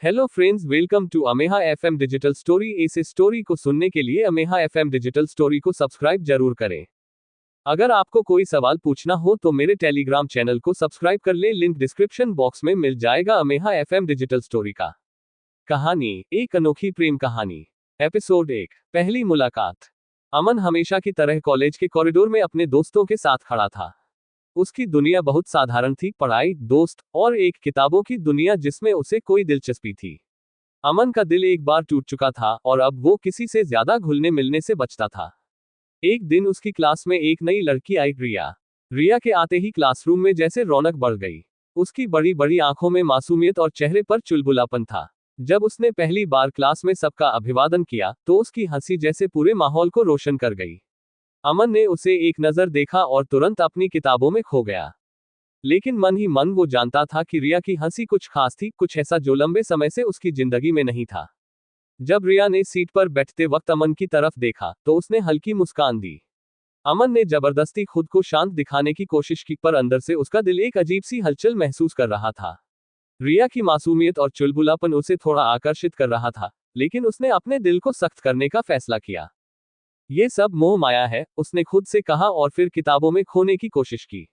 Hello friends, welcome to Ameha FM digital story. इस स्टोरी को सुनने के लिए अमेहा एफएम डिजिटल स्टोरी को सब्सक्राइब जरूर करें। अगर आपको कोई सवाल पूछना हो तो मेरे टेलीग्राम चैनल को सब्सक्राइब कर ले, लिंक डिस्क्रिप्शन बॉक्स में मिल जाएगा। अमेहा एफएम डिजिटल स्टोरी का कहानी, एक अनोखी प्रेम कहानी। एपिसोड 1, पहली मुलाकात। अमन हमेशा की तरह कॉलेज के कॉरिडोर में अपने दोस्तों के साथ खड़ा था। उसकी दुनिया बहुत साधारण थी, पढ़ाई, दोस्त और एक किताबों की दुनिया जिसमें उसे कोई दिलचस्पी थी। अमन का दिल एक बार टूट चुका था और अब वो किसी से ज्यादा घुलने मिलने से बचता था। एक दिन उसकी क्लास में एक नई लड़की आई, रिया। रिया के आते ही क्लासरूम में जैसे रौनक बढ़ गई। उसकी बड़ी बड़ी आंखों में मासूमियत और चेहरे पर चुलबुलापन था। जब उसने पहली बार क्लास में सबका अभिवादन किया तो उसकी हंसी जैसे पूरे माहौल को रोशन कर गई। अमन ने उसे एक नजर देखा और तुरंत अपनी किताबों में खो गया। लेकिन मन ही मन वो जानता था कि रिया की हंसी कुछ खास थी, कुछ ऐसा जो लंबे समय से उसकी जिंदगी में नहीं था। जब रिया ने सीट पर बैठते वक्त अमन की तरफ देखा तो उसने हल्की मुस्कान दी। अमन ने जबरदस्ती खुद को शांत दिखाने की कोशिश की, पर अंदर से उसका दिल एक अजीब सी हलचल महसूस कर रहा था। रिया की मासूमियत और चुलबुलापन उसे थोड़ा आकर्षित कर रहा था, लेकिन उसने अपने दिल को सख्त करने का फैसला किया। ये सब मोह माया है, उसने खुद से कहा और फिर किताबों में खोने की कोशिश की।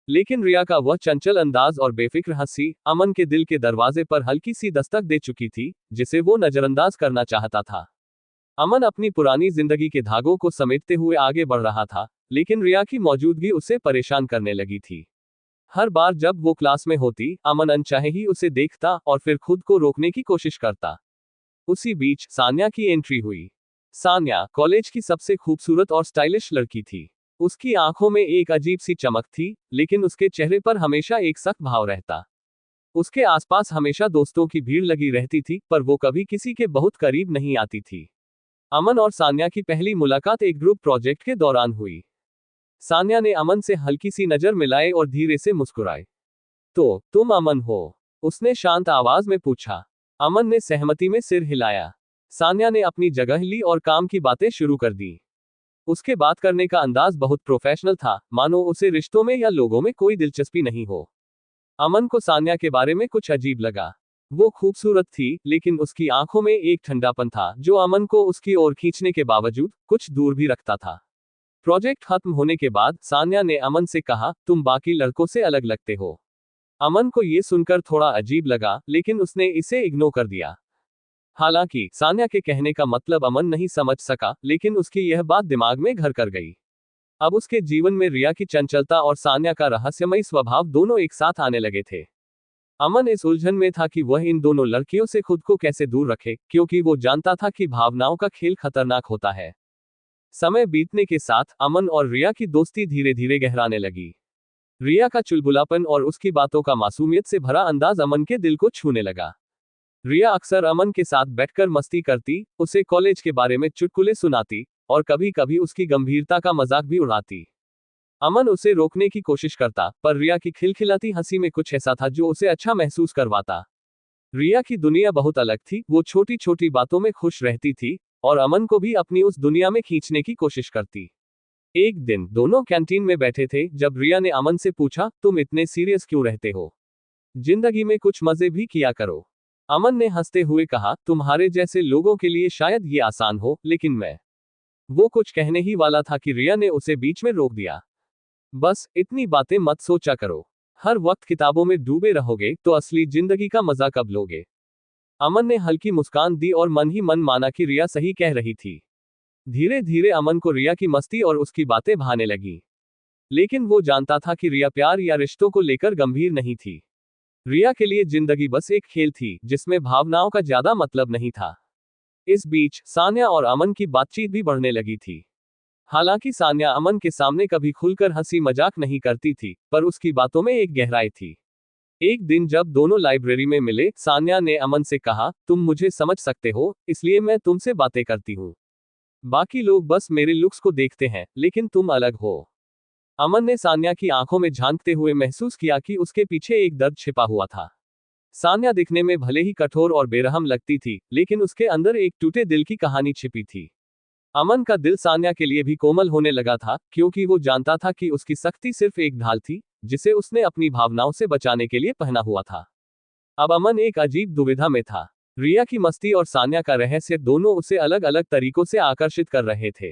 लेकिन रिया का वह चंचल अंदाज और बेफिक्र हंसी अमन के दिल के दरवाजे पर हल्की सी दस्तक दे चुकी थी, जिसे वो नजरअंदाज करना चाहता था। अमन अपनी पुरानी जिंदगी के धागों को समेटते हुए आगे बढ़ रहा था, लेकिन रिया की मौजूदगी उसे परेशान करने लगी थी। हर बार जब वो क्लास में होती, अमन अनचाहे ही उसे देखता और फिर खुद को रोकने की कोशिश करता। उसी बीच सान्या की एंट्री हुई। सान्या कॉलेज की सबसे खूबसूरत और स्टाइलिश लड़की थी। उसकी आंखों में एक अजीब सी चमक थी, लेकिन उसके चेहरे पर हमेशा एक सख्त भाव रहता। उसके आसपास हमेशा दोस्तों की भीड़ लगी रहती थी, पर वो कभी किसी के बहुत करीब नहीं आती थी। अमन और सान्या की पहली मुलाकात एक ग्रुप प्रोजेक्ट के दौरान हुई। सान्या ने अमन से हल्की सी नजर मिलाए और धीरे से मुस्कुराए। तो तुम अमन हो? उसने शांत आवाज में पूछा। अमन ने सहमति में सिर हिलाया। सान्या ने अपनी जगह ली और काम की बातें शुरू कर दी। उसके बात करने का अंदाज बहुत प्रोफेशनल था, मानो उसे रिश्तों में या लोगों में कोई दिलचस्पी नहीं हो। अमन को सान्या के बारे में कुछ अजीब लगा। वो खूबसूरत थी, लेकिन उसकी आंखों में एक ठंडापन था जो अमन को उसकी ओर खींचने के बावजूद कुछ दूर भी रखता था। प्रोजेक्ट खत्म होने के बाद सान्या ने अमन से कहा, तुम बाकी लड़कों से अलग लगते हो। अमन को ये सुनकर थोड़ा अजीब लगा, लेकिन उसने इसे इग्नोर कर दिया। हालांकि सान्या के कहने का मतलब अमन नहीं समझ सका, लेकिन उसकी यह बात दिमाग में घर कर गई। अब उसके जीवन में रिया की चंचलता और सान्या का रहस्यमयी स्वभाव दोनों एक साथ आने लगे थे। अमन इस उलझन में था कि वह इन दोनों लड़कियों से खुद को कैसे दूर रखे, क्योंकि वो जानता था कि भावनाओं का खेल खतरनाक होता है। समय बीतने के साथ अमन और रिया की दोस्ती धीरे धीरे गहराने लगी। रिया का चुलबुलापन और उसकी बातों का मासूमियत से भरा अंदाज अमन के दिल को छूने लगा। रिया अक्सर अमन के साथ बैठकर मस्ती करती, उसे कॉलेज के बारे में चुटकुले सुनाती और कभी कभी उसकी गंभीरता का मजाक भी उड़ाती। अमन उसे रोकने की कोशिश करता, पर रिया की खिलखिलाती हंसी में कुछ ऐसा था जो उसे अच्छा महसूस करवाता। रिया की दुनिया बहुत अलग थी, वो छोटी छोटी बातों में खुश रहती थी और अमन को भी अपनी उस दुनिया में खींचने की कोशिश करती। एक दिन दोनों कैंटीन में बैठे थे जब रिया ने अमन से पूछा, तुम इतने सीरियस क्यों रहते हो? जिंदगी में कुछ मजे भी किया करो। अमन ने हंसते हुए कहा, तुम्हारे जैसे लोगों के लिए शायद ये आसान हो, लेकिन मैं। वो कुछ कहने ही वाला था कि रिया ने उसे बीच में रोक दिया। बस इतनी बातें मत सोचा करो। हर वक्त किताबों में डूबे रहोगे तो असली जिंदगी का मजा कब लोगे? अमन ने हल्की मुस्कान दी और मन ही मन माना कि रिया सही कह रही थी। धीरे धीरे अमन को रिया की मस्ती और उसकी बातें भाने लगी। लेकिन वो जानता था कि रिया प्यार या रिश्तों को लेकर गंभीर नहीं थी। रिया के लिए जिंदगी बस एक खेल थी जिसमें भावनाओं का ज्यादा मतलब नहीं था। इस बीच सान्या और अमन की बातचीत भी बढ़ने लगी थी। हालांकि सान्या अमन के सामने कभी खुलकर हंसी मजाक नहीं करती थी, पर उसकी बातों में एक गहराई थी। एक दिन जब दोनों लाइब्रेरी में मिले, सान्या ने अमन से कहा, तुम मुझे समझ सकते हो, इसलिए मैं तुमसे बातें करती हूँ। बाकी लोग बस मेरे लुक्स को देखते हैं, लेकिन तुम अलग हो। अमन ने सान्या की आंखों में झांकते हुए महसूस किया कि उसके पीछे एक दर्द छिपा हुआ था। सान्या दिखने में भले ही कठोर और बेरहम लगती थी, लेकिन उसके अंदर एक टूटे दिल की कहानी छिपी थी। अमन का दिल सान्या के लिए भी कोमल होने लगा था, क्योंकि वो जानता था कि उसकी सख्ती सिर्फ एक ढाल थी जिसे उसने अपनी भावनाओं से बचाने के लिए पहना हुआ था। अब अमन एक अजीब दुविधा में था। रिया की मस्ती और सान्या का रहस्य दोनों उसे अलग अलग तरीकों से आकर्षित कर रहे थे।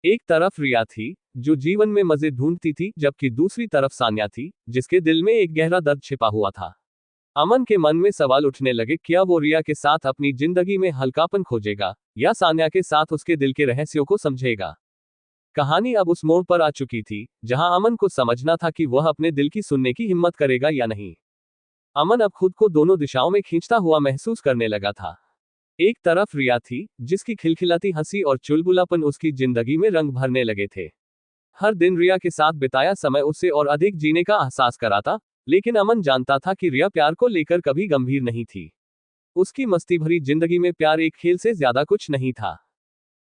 एक तरफ रिया थी, जो जीवन में मजे ढूंढती थी, जबकि दूसरी तरफ सान्या थी, जिसके दिल में एक गहरा दर्द छिपा हुआ था। अमन के मन में सवाल उठने लगे, क्या वो रिया के साथ अपनी जिंदगी में हल्कापन खोजेगा, या सान्या के साथ उसके दिल के रहस्यों को समझेगा। कहानी अब उस मोड़ पर आ चुकी थी, जहां अमन को समझना था कि वह अपने दिल की सुनने की हिम्मत करेगा या नहीं। अमन अब खुद को दोनों दिशाओं में खींचता हुआ महसूस करने लगा था। एक तरफ रिया थी, जिसकी खिलखिलाती हंसी और चुलबुलापन उसकी जिंदगी में रंग भरने लगे थे। हर दिन रिया के साथ बिताया समय उसे और अधिक जीने का एहसास कराता, लेकिन अमन जानता था कि रिया प्यार को लेकर कभी गंभीर नहीं थी। उसकी मस्ती भरी जिंदगी में प्यार एक खेल से ज्यादा कुछ नहीं था।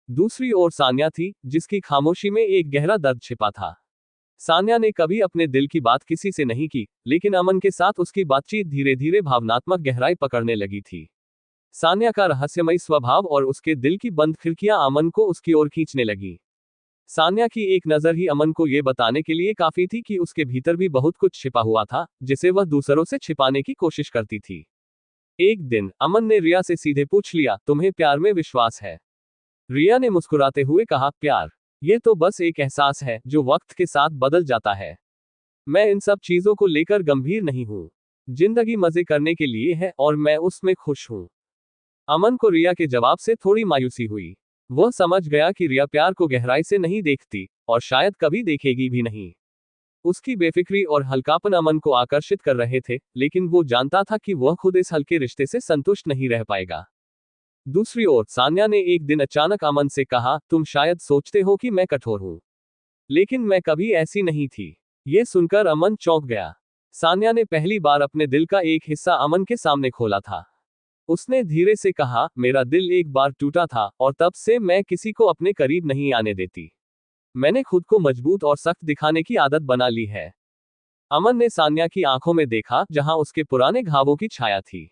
दूसरी ओर सान्या थी, जिसकी खामोशी में एक गहरा दर्द छिपा था। सान्या ने कभी अपने दिल की बात किसी से नहीं की, लेकिन अमन के साथ उसकी बातचीत धीरे धीरे भावनात्मक गहराई पकड़ने लगी थी। सान्या का रहस्यमयी स्वभाव और उसके दिल की बंद खिड़कियां अमन को उसकी ओर खींचने लगी। सान्या की एक नजर ही अमन को यह बताने के लिए काफी थी कि उसके भीतर भी बहुत कुछ छिपा हुआ था, जिसे वह दूसरों से छिपाने की कोशिश करती थी। एक दिन अमन ने रिया से सीधे पूछ लिया, तुम्हें प्यार में विश्वास है? रिया ने मुस्कुराते हुए कहा, प्यार? ये तो बस एक एहसास है, जो वक्त के साथ बदल जाता है। मैं इन सब चीजों को लेकर गंभीर नहीं हूँ। जिंदगी मजे करने के लिए है और मैं उसमें खुश हूँ। अमन को रिया के जवाब से थोड़ी मायूसी हुई। वह समझ गया कि रिया प्यार को गहराई से नहीं देखती, और शायद कभी देखेगी भी नहीं। उसकी बेफिक्री और हल्कापन अमन को आकर्षित कर रहे थे, लेकिन वो जानता था कि वह खुद इस हल्के रिश्ते से संतुष्ट नहीं रह पाएगा। दूसरी ओर सान्या ने एक दिन अचानक अमन से कहा, तुम शायद सोचते हो कि मैं कठोर हूं, लेकिन मैं कभी ऐसी नहीं थी। ये सुनकर अमन चौंक गया। सान्या ने पहली बार अपने दिल का एक हिस्सा अमन के सामने खोला था। उसने धीरे से कहा, मेरा दिल एक बार टूटा था, और तब से मैं किसी को अपने करीब नहीं आने देती। मैंने खुद को मजबूत और सख्त दिखाने की आदत बना ली है। अमन ने सान्या की आंखों में देखा, जहां उसके पुराने घावों की छाया थी।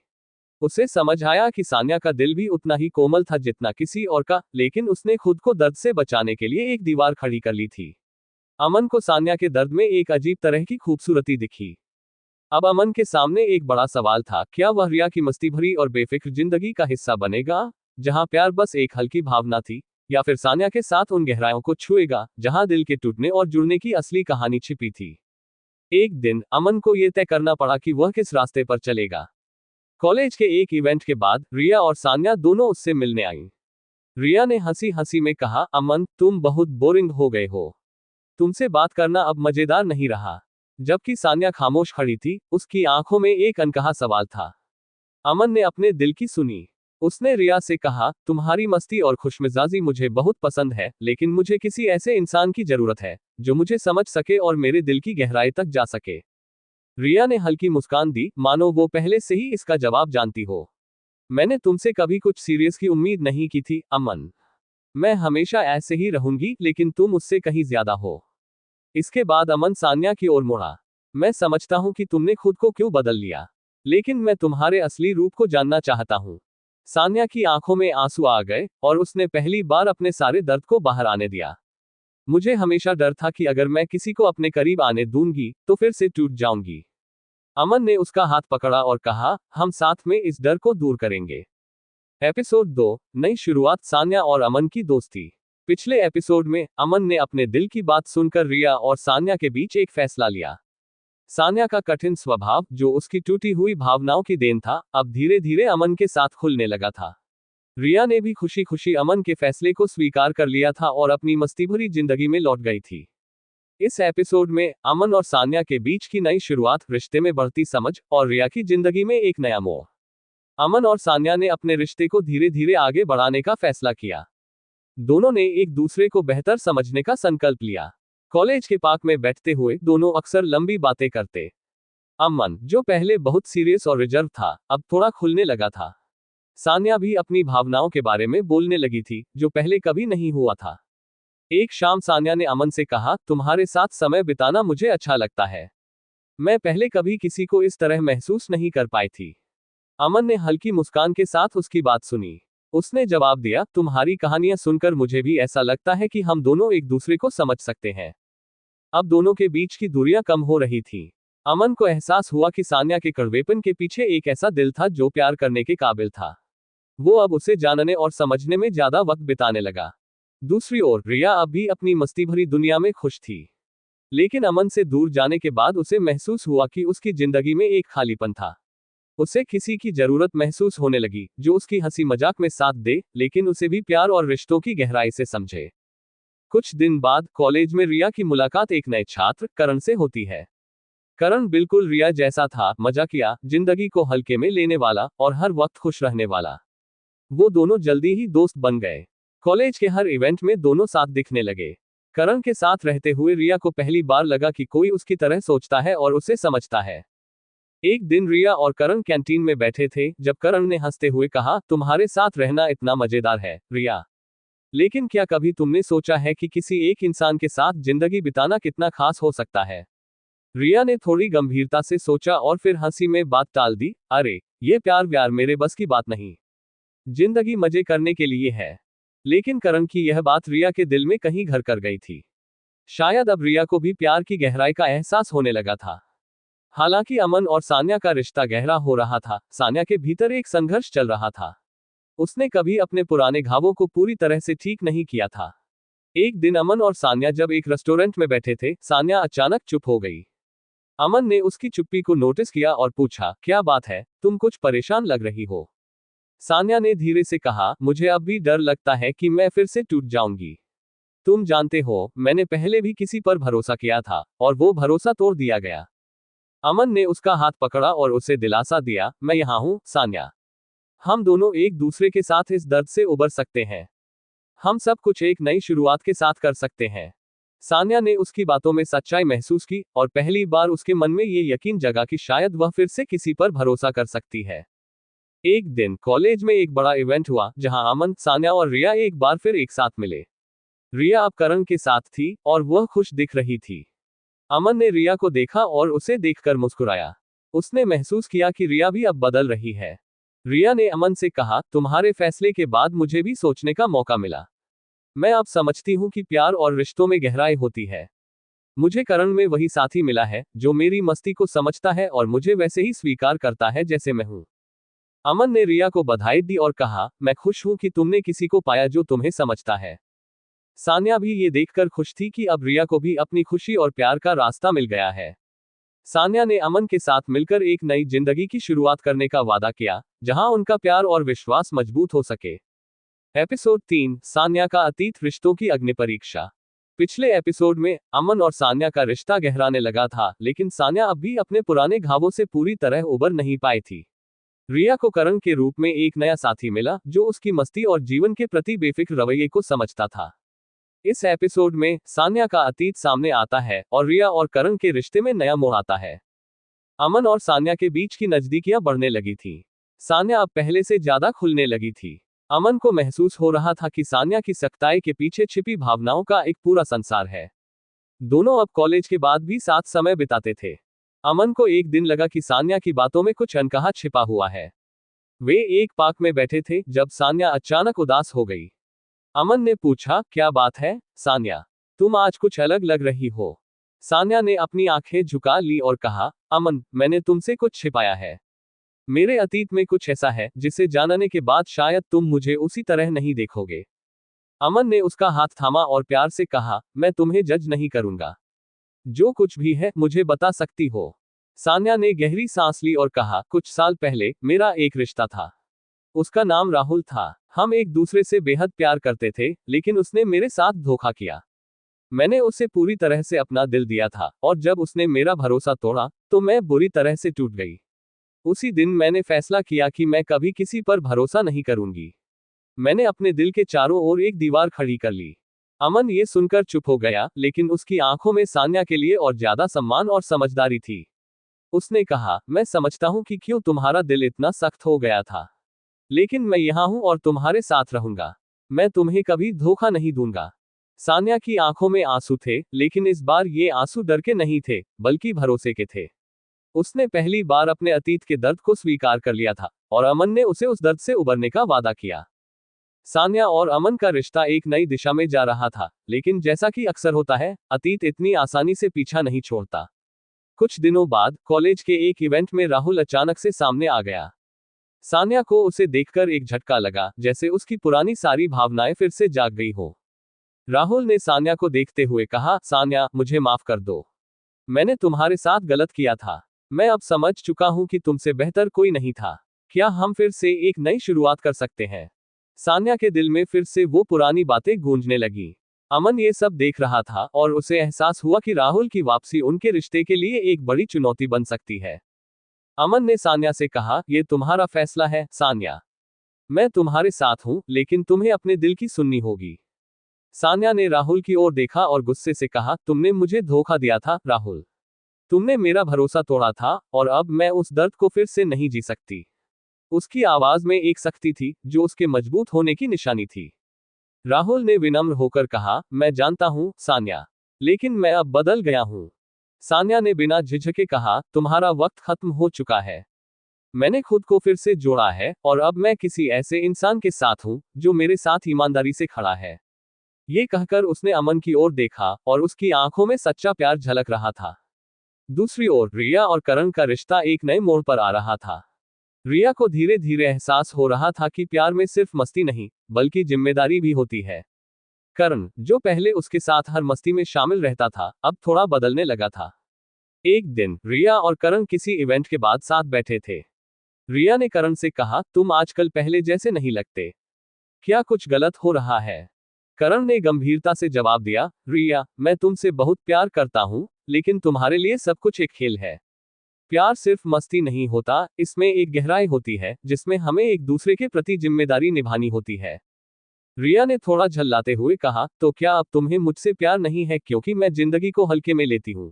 उसे समझ आया कि सान्या का दिल भी उतना ही कोमल था जितना किसी और का, लेकिन उसने खुद को दर्द से बचाने के लिए एक दीवार खड़ी कर ली थी। अमन को सान्या के दर्द में एक अजीब तरह की खूबसूरती दिखी। अब अमन के सामने एक बड़ा सवाल था, क्या वह रिया की मस्ती भरी और बेफिक्र जिंदगी का हिस्सा बनेगा, जहां प्यार बस एक हल्की भावना थी, या फिर सान्या के साथ उन गहराइयों को छुएगा, जहां दिल के टूटने और जुड़ने की असली कहानी छिपी थी। एक दिन अमन को यह तय करना पड़ा कि वह किस रास्ते पर चलेगा। कॉलेज के एक इवेंट के बाद रिया और सान्या दोनों उससे मिलने आईं। रिया ने हंसी हंसी में कहा, अमन, तुम बहुत बोरिंग हो गए हो। तुमसे बात करना अब मजेदार नहीं रहा। जबकि सान्या खामोश खड़ी थी, उसकी आंखों में एक अनकहा सवाल था। अमन ने अपने दिल की सुनी। उसने रिया से कहा, तुम्हारी मस्ती और खुशमिजाजी मुझे बहुत पसंद है, लेकिन मुझे किसी ऐसे इंसान की जरूरत है, जो मुझे समझ सके और मेरे दिल की गहराई तक जा सके। रिया ने हल्की मुस्कान दी, मानो वो पहले से ही इसका जवाब जानती हो। मैंने तुमसे कभी कुछ सीरियस की उम्मीद नहीं की थी, अमन। मैं हमेशा ऐसे ही रहूंगी, लेकिन तुम उससे कहीं ज्यादा हो। इसके बाद अमन सान्या की ओर मुड़ा। मैं समझता हूं कि तुमने खुद को क्यों बदल लिया, लेकिन मैं तुम्हारे असली रूप को जानना चाहता हूं। सान्या की आंखों में आंसू आ गए, और उसने पहली बार अपने सारे दर्द को बाहर आने दिया। मुझे हमेशा डर था कि अगर मैं किसी को अपने करीब आने दूंगी, तो फिर से टूट जाऊंगी। अमन ने उसका हाथ पकड़ा और कहा, हम साथ में इस डर को दूर करेंगे। एपिसोड 2, नई शुरुआत, सान्या और अमन की दोस्ती। पिछले एपिसोड में अमन ने अपने दिल की बात सुनकर रिया और सान्या के बीच एक फैसला लिया। सान्या का कठिन स्वभाव, जो उसकी टूटी हुई भावनाओं की देन था, अब धीरे धीरे अमन के साथ खुलने लगा था। रिया ने भी खुशी खुशी अमन के फैसले को स्वीकार कर लिया था और अपनी मस्ती भरी जिंदगी में लौट गई थी। इस एपिसोड में अमन और सान्या के बीच की नई शुरुआत, रिश्ते में बढ़ती समझ, और रिया की जिंदगी में एक नया मोड़। अमन और सान्या ने अपने रिश्ते को धीरे धीरे आगे बढ़ाने का फैसला किया। दोनों ने एक दूसरे को बेहतर समझने का संकल्प लिया। कॉलेज के पार्क में बैठते हुए दोनों अक्सर लंबी बातें करते। अमन, जो पहले बहुत सीरियस और रिजर्व था, अब थोड़ा खुलने लगा था। सान्या भी अपनी भावनाओं के बारे में बोलने लगी थी, जो पहले कभी नहीं हुआ था। एक शाम सान्या ने अमन से कहा, तुम्हारे साथ समय बिताना मुझे अच्छा लगता है। मैं पहले कभी किसी को इस तरह महसूस नहीं कर पाई थी। अमन ने हल्की मुस्कान के साथ उसकी बात सुनी। उसने जवाब दिया, तुम्हारी कहानियां सुनकर मुझे भी ऐसा लगता है कि हम दोनों एक दूसरे को समझ सकते हैं। अब दोनों के बीच की दूरियां कम हो रही थी। अमन को एहसास हुआ कि सान्या के कड़वेपन के पीछे एक ऐसा दिल था जो प्यार करने के काबिल था। वो अब उसे जानने और समझने में ज्यादा वक्त बिताने लगा। दूसरी ओर रिया अब भी अपनी मस्ती भरी दुनिया में खुश थी। लेकिन अमन से दूर जाने के बाद उसे महसूस हुआ कि उसकी जिंदगी में एक खालीपन था। उसे किसी की जरूरत महसूस होने लगी जो उसकी हंसी मजाक में साथ दे, लेकिन उसे भी प्यार और रिश्तों की गहराई से समझे। कुछ दिन बाद कॉलेज में रिया की मुलाकात एक नए छात्र करण से होती है। करण बिल्कुल रिया जैसा था, मजाकिया, जिंदगी को हल्के में लेने वाला और हर वक्त खुश रहने वाला। वो दोनों जल्दी ही दोस्त बन गए। कॉलेज के हर इवेंट में दोनों साथ दिखने लगे। करण के साथ रहते हुए रिया को पहली बार लगा कि कोई उसकी तरह सोचता है और उसे समझता है। एक दिन रिया और करण कैंटीन में बैठे थे जब करण ने हंसते हुए कहा, तुम्हारे साथ रहना इतना मजेदार है रिया। लेकिन क्या कभी तुमने सोचा है कि किसी एक इंसान के साथ जिंदगी बिताना कितना खास हो सकता है? रिया ने थोड़ी गंभीरता से सोचा और फिर हंसी में बात टाल दी, अरे ये प्यार व्यार मेरे बस की बात नहीं। जिंदगी मजे करने के लिए है। लेकिन करण की यह बात रिया के दिल में कहीं घर कर गई थी। शायद अब रिया को भी प्यार की गहराई का एहसास होने लगा था। हालांकि अमन और सान्या का रिश्ता गहरा हो रहा था, सान्या के भीतर एक संघर्ष चल रहा था। उसने कभी अपने पुराने घावों को पूरी तरह से ठीक नहीं किया था। एक दिन अमन और सान्या जब एक रेस्टोरेंट में बैठे थे, सान्या अचानक चुप हो गई। अमन ने उसकी चुप्पी को नोटिस किया और पूछा, क्या बात है, तुम कुछ परेशान लग रही हो? सान्या ने धीरे से कहा, मुझे अब भी डर लगता है कि मैं फिर से टूट जाऊंगी। तुम जानते हो, मैंने पहले भी किसी पर भरोसा किया था और वो भरोसा तोड़ दिया गया। अमन ने उसका हाथ पकड़ा और उसे दिलासा दिया, मैं यहाँ हूँ सान्या। हम दोनों एक दूसरे के साथ इस दर्द से उबर सकते हैं। हम सब कुछ एक नई शुरुआत के साथ कर सकते हैं। सान्या ने उसकी बातों में सच्चाई महसूस की और पहली बार उसके मन में ये यकीन जगा कि शायद वह फिर से किसी पर भरोसा कर सकती है। एक दिन कॉलेज में एक बड़ा इवेंट हुआ जहां अमन, सान्या और रिया एक बार फिर एक साथ मिले। रिया अब करण के साथ थी और वह खुश दिख रही थी। अमन ने रिया को देखा और उसे देखकर मुस्कुराया। उसने महसूस किया कि रिया भी अब बदल रही है। रिया ने अमन से कहा, तुम्हारे फैसले के बाद मुझे भी सोचने का मौका मिला। मैं अब समझती हूँ कि प्यार और रिश्तों में गहराई होती है। मुझे करण में वही साथी मिला है जो मेरी मस्ती को समझता है और मुझे वैसे ही स्वीकार करता है जैसे मैं हूँ। अमन ने रिया को बधाई दी और कहा, मैं खुश हूं कि तुमने किसी को पाया जो तुम्हें समझता है। सान्या भी ये देखकर खुश थी कि अब रिया को भी अपनी खुशी और प्यार का रास्ता मिल गया है। सान्या ने अमन के साथ मिलकर एक नई जिंदगी की शुरुआत करने का वादा किया, जहां उनका प्यार और विश्वास मजबूत हो सके। एपिसोड 3, सान्या का अतीत, रिश्तों की अग्नि परीक्षा। पिछले एपिसोड में अमन और सान्या का रिश्ता गहराने लगा था, लेकिन सान्या अब भी अपने पुराने घावों से पूरी तरह उबर नहीं पाई थी। रिया को करण के रूप में एक नया साथी मिला जो उसकी मस्ती और जीवन के प्रति बेफिक्र रवैये को समझता था। इस एपिसोड में सान्या का अतीत सामने आता है और रिया और करण के रिश्ते में नया मोड़ आता है। अमन और सान्या के बीच की नजदीकियां बढ़ने लगी थी। सान्या अब पहले से ज्यादा खुलने लगी थी। अमन को महसूस हो रहा था कि सान्या की सख्ताई के पीछे छिपी भावनाओं का एक पूरा संसार है। दोनों अब कॉलेज के बाद भी साथ समय बिताते थे। अमन को एक दिन लगा कि सान्या की बातों में कुछ अनकहा छिपा हुआ है। वे एक पार्क में बैठे थे जब सान्या अचानक उदास हो गई। अमन ने पूछा, क्या बात है सान्या, तुम आज कुछ अलग लग रही हो? सान्या ने अपनी आंखें झुका ली और कहा, अमन, मैंने तुमसे कुछ छिपाया है। मेरे अतीत में कुछ ऐसा है जिसे जानने के बाद शायद तुम मुझे उसी तरह नहीं देखोगे। अमन ने उसका हाथ थामा और प्यार से कहा, मैं तुम्हें जज नहीं करूंगा। जो कुछ भी है मुझे बता सकती हो। सान्या ने गहरी सांस ली और कहा, कुछ साल पहले मेरा एक रिश्ता था। उसका नाम राहुल था। हम एक दूसरे से बेहद प्यार करते थे, लेकिन उसने मेरे साथ धोखा किया। मैंने उसे पूरी तरह से अपना दिल दिया था और जब उसने मेरा भरोसा तोड़ा तो मैं बुरी तरह से टूट गई। उसी दिन मैंने फैसला किया कि मैं कभी किसी पर भरोसा नहीं करूंगी। मैंने अपने दिल के चारों ओर एक दीवार खड़ी कर ली। अमन ये सुनकर चुप हो गया, लेकिन उसकी आंखों में सान्या के लिए और ज्यादा सम्मान और समझदारी थी। उसने कहा, मैं समझता हूं कि क्यों तुम्हारा दिल इतना सख्त हो गया था, लेकिन मैं यहाँ हूं और तुम्हारे साथ रहूंगा। मैं तुम्हें कभी धोखा नहीं दूंगा। सान्या की आंखों में आंसू थे, लेकिन इस बार ये आंसू डर के नहीं थे, बल्कि भरोसे के थे। उसने पहली बार अपने अतीत के दर्द को स्वीकार कर लिया था और अमन ने उसे उस दर्द से उबरने का वादा किया। सान्या और अमन का रिश्ता एक नई दिशा में जा रहा था, लेकिन जैसा कि अक्सर होता है, अतीत इतनी आसानी से पीछा नहीं छोड़ता। कुछ दिनों बाद कॉलेज के एक इवेंट में राहुल अचानक से सामने आ गया। सान्या को उसे देखकर एक झटका लगा, जैसे उसकी पुरानी सारी भावनाएं फिर से जाग गई हो। राहुल ने सान्या को देखते हुए कहा, सान्या, मुझे माफ कर दो। मैंने तुम्हारे साथ गलत किया था। मैं अब समझ चुका हूं कि तुमसे बेहतर कोई नहीं था। क्या हम फिर से एक नई शुरुआत कर सकते हैं? सान्या के दिल में फिर से वो पुरानी बातें गूंजने लगी। अमन ये सब देख रहा था और उसे एहसास हुआ कि राहुल की वापसी उनके रिश्ते के लिए एक बड़ी चुनौती बन सकती है। अमन ने सान्या से कहा, ये तुम्हारा फैसला है सान्या। मैं तुम्हारे साथ हूं, लेकिन तुम्हें अपने दिल की सुननी होगी। सान्या ने राहुल की ओर देखा और गुस्से से कहा, तुमने मुझे धोखा दिया था राहुल। तुमने मेरा भरोसा तोड़ा था और अब मैं उस दर्द को फिर से नहीं जी सकती। उसकी आवाज में एक सख्ती थी जो उसके मजबूत होने की निशानी थी। राहुल ने विनम्र होकर कहा, मैं जानता हूं सान्या, लेकिन मैं अब बदल गया हूं। सान्या ने बिना झिझके कहा, तुम्हारा वक्त खत्म हो चुका है। मैंने खुद को फिर से जोड़ा है और अब मैं किसी ऐसे इंसान के साथ हूं जो मेरे साथ ईमानदारी से खड़ा है। ये कहकर उसने अमन की ओर देखा और उसकी आंखों में सच्चा प्यार झलक रहा था। दूसरी ओर रिया और करण का रिश्ता एक नए मोड़ पर आ रहा था। रिया को धीरे धीरे एहसास हो रहा था कि प्यार में सिर्फ मस्ती नहीं, बल्कि जिम्मेदारी भी होती है। करण, जो पहले उसके साथ हर मस्ती में शामिल रहता था, अब थोड़ा बदलने लगा था। एक दिन रिया और करण किसी इवेंट के बाद साथ बैठे थे। रिया ने करण से कहा, तुम आजकल पहले जैसे नहीं लगते। क्या कुछ गलत हो रहा है? करण ने गंभीरता से जवाब दिया, रिया, मैं तुमसे बहुत प्यार करता हूं, लेकिन तुम्हारे लिए सब कुछ एक खेल है। प्यार सिर्फ मस्ती नहीं होता, इसमें एक गहराई होती है जिसमें हमें एक दूसरे के प्रति जिम्मेदारी निभानी होती है। रिया ने थोड़ा झल्लाते हुए कहा, तो क्या अब तुम्हें मुझसे प्यार नहीं है क्योंकि मैं जिंदगी को हल्के में लेती हूँ?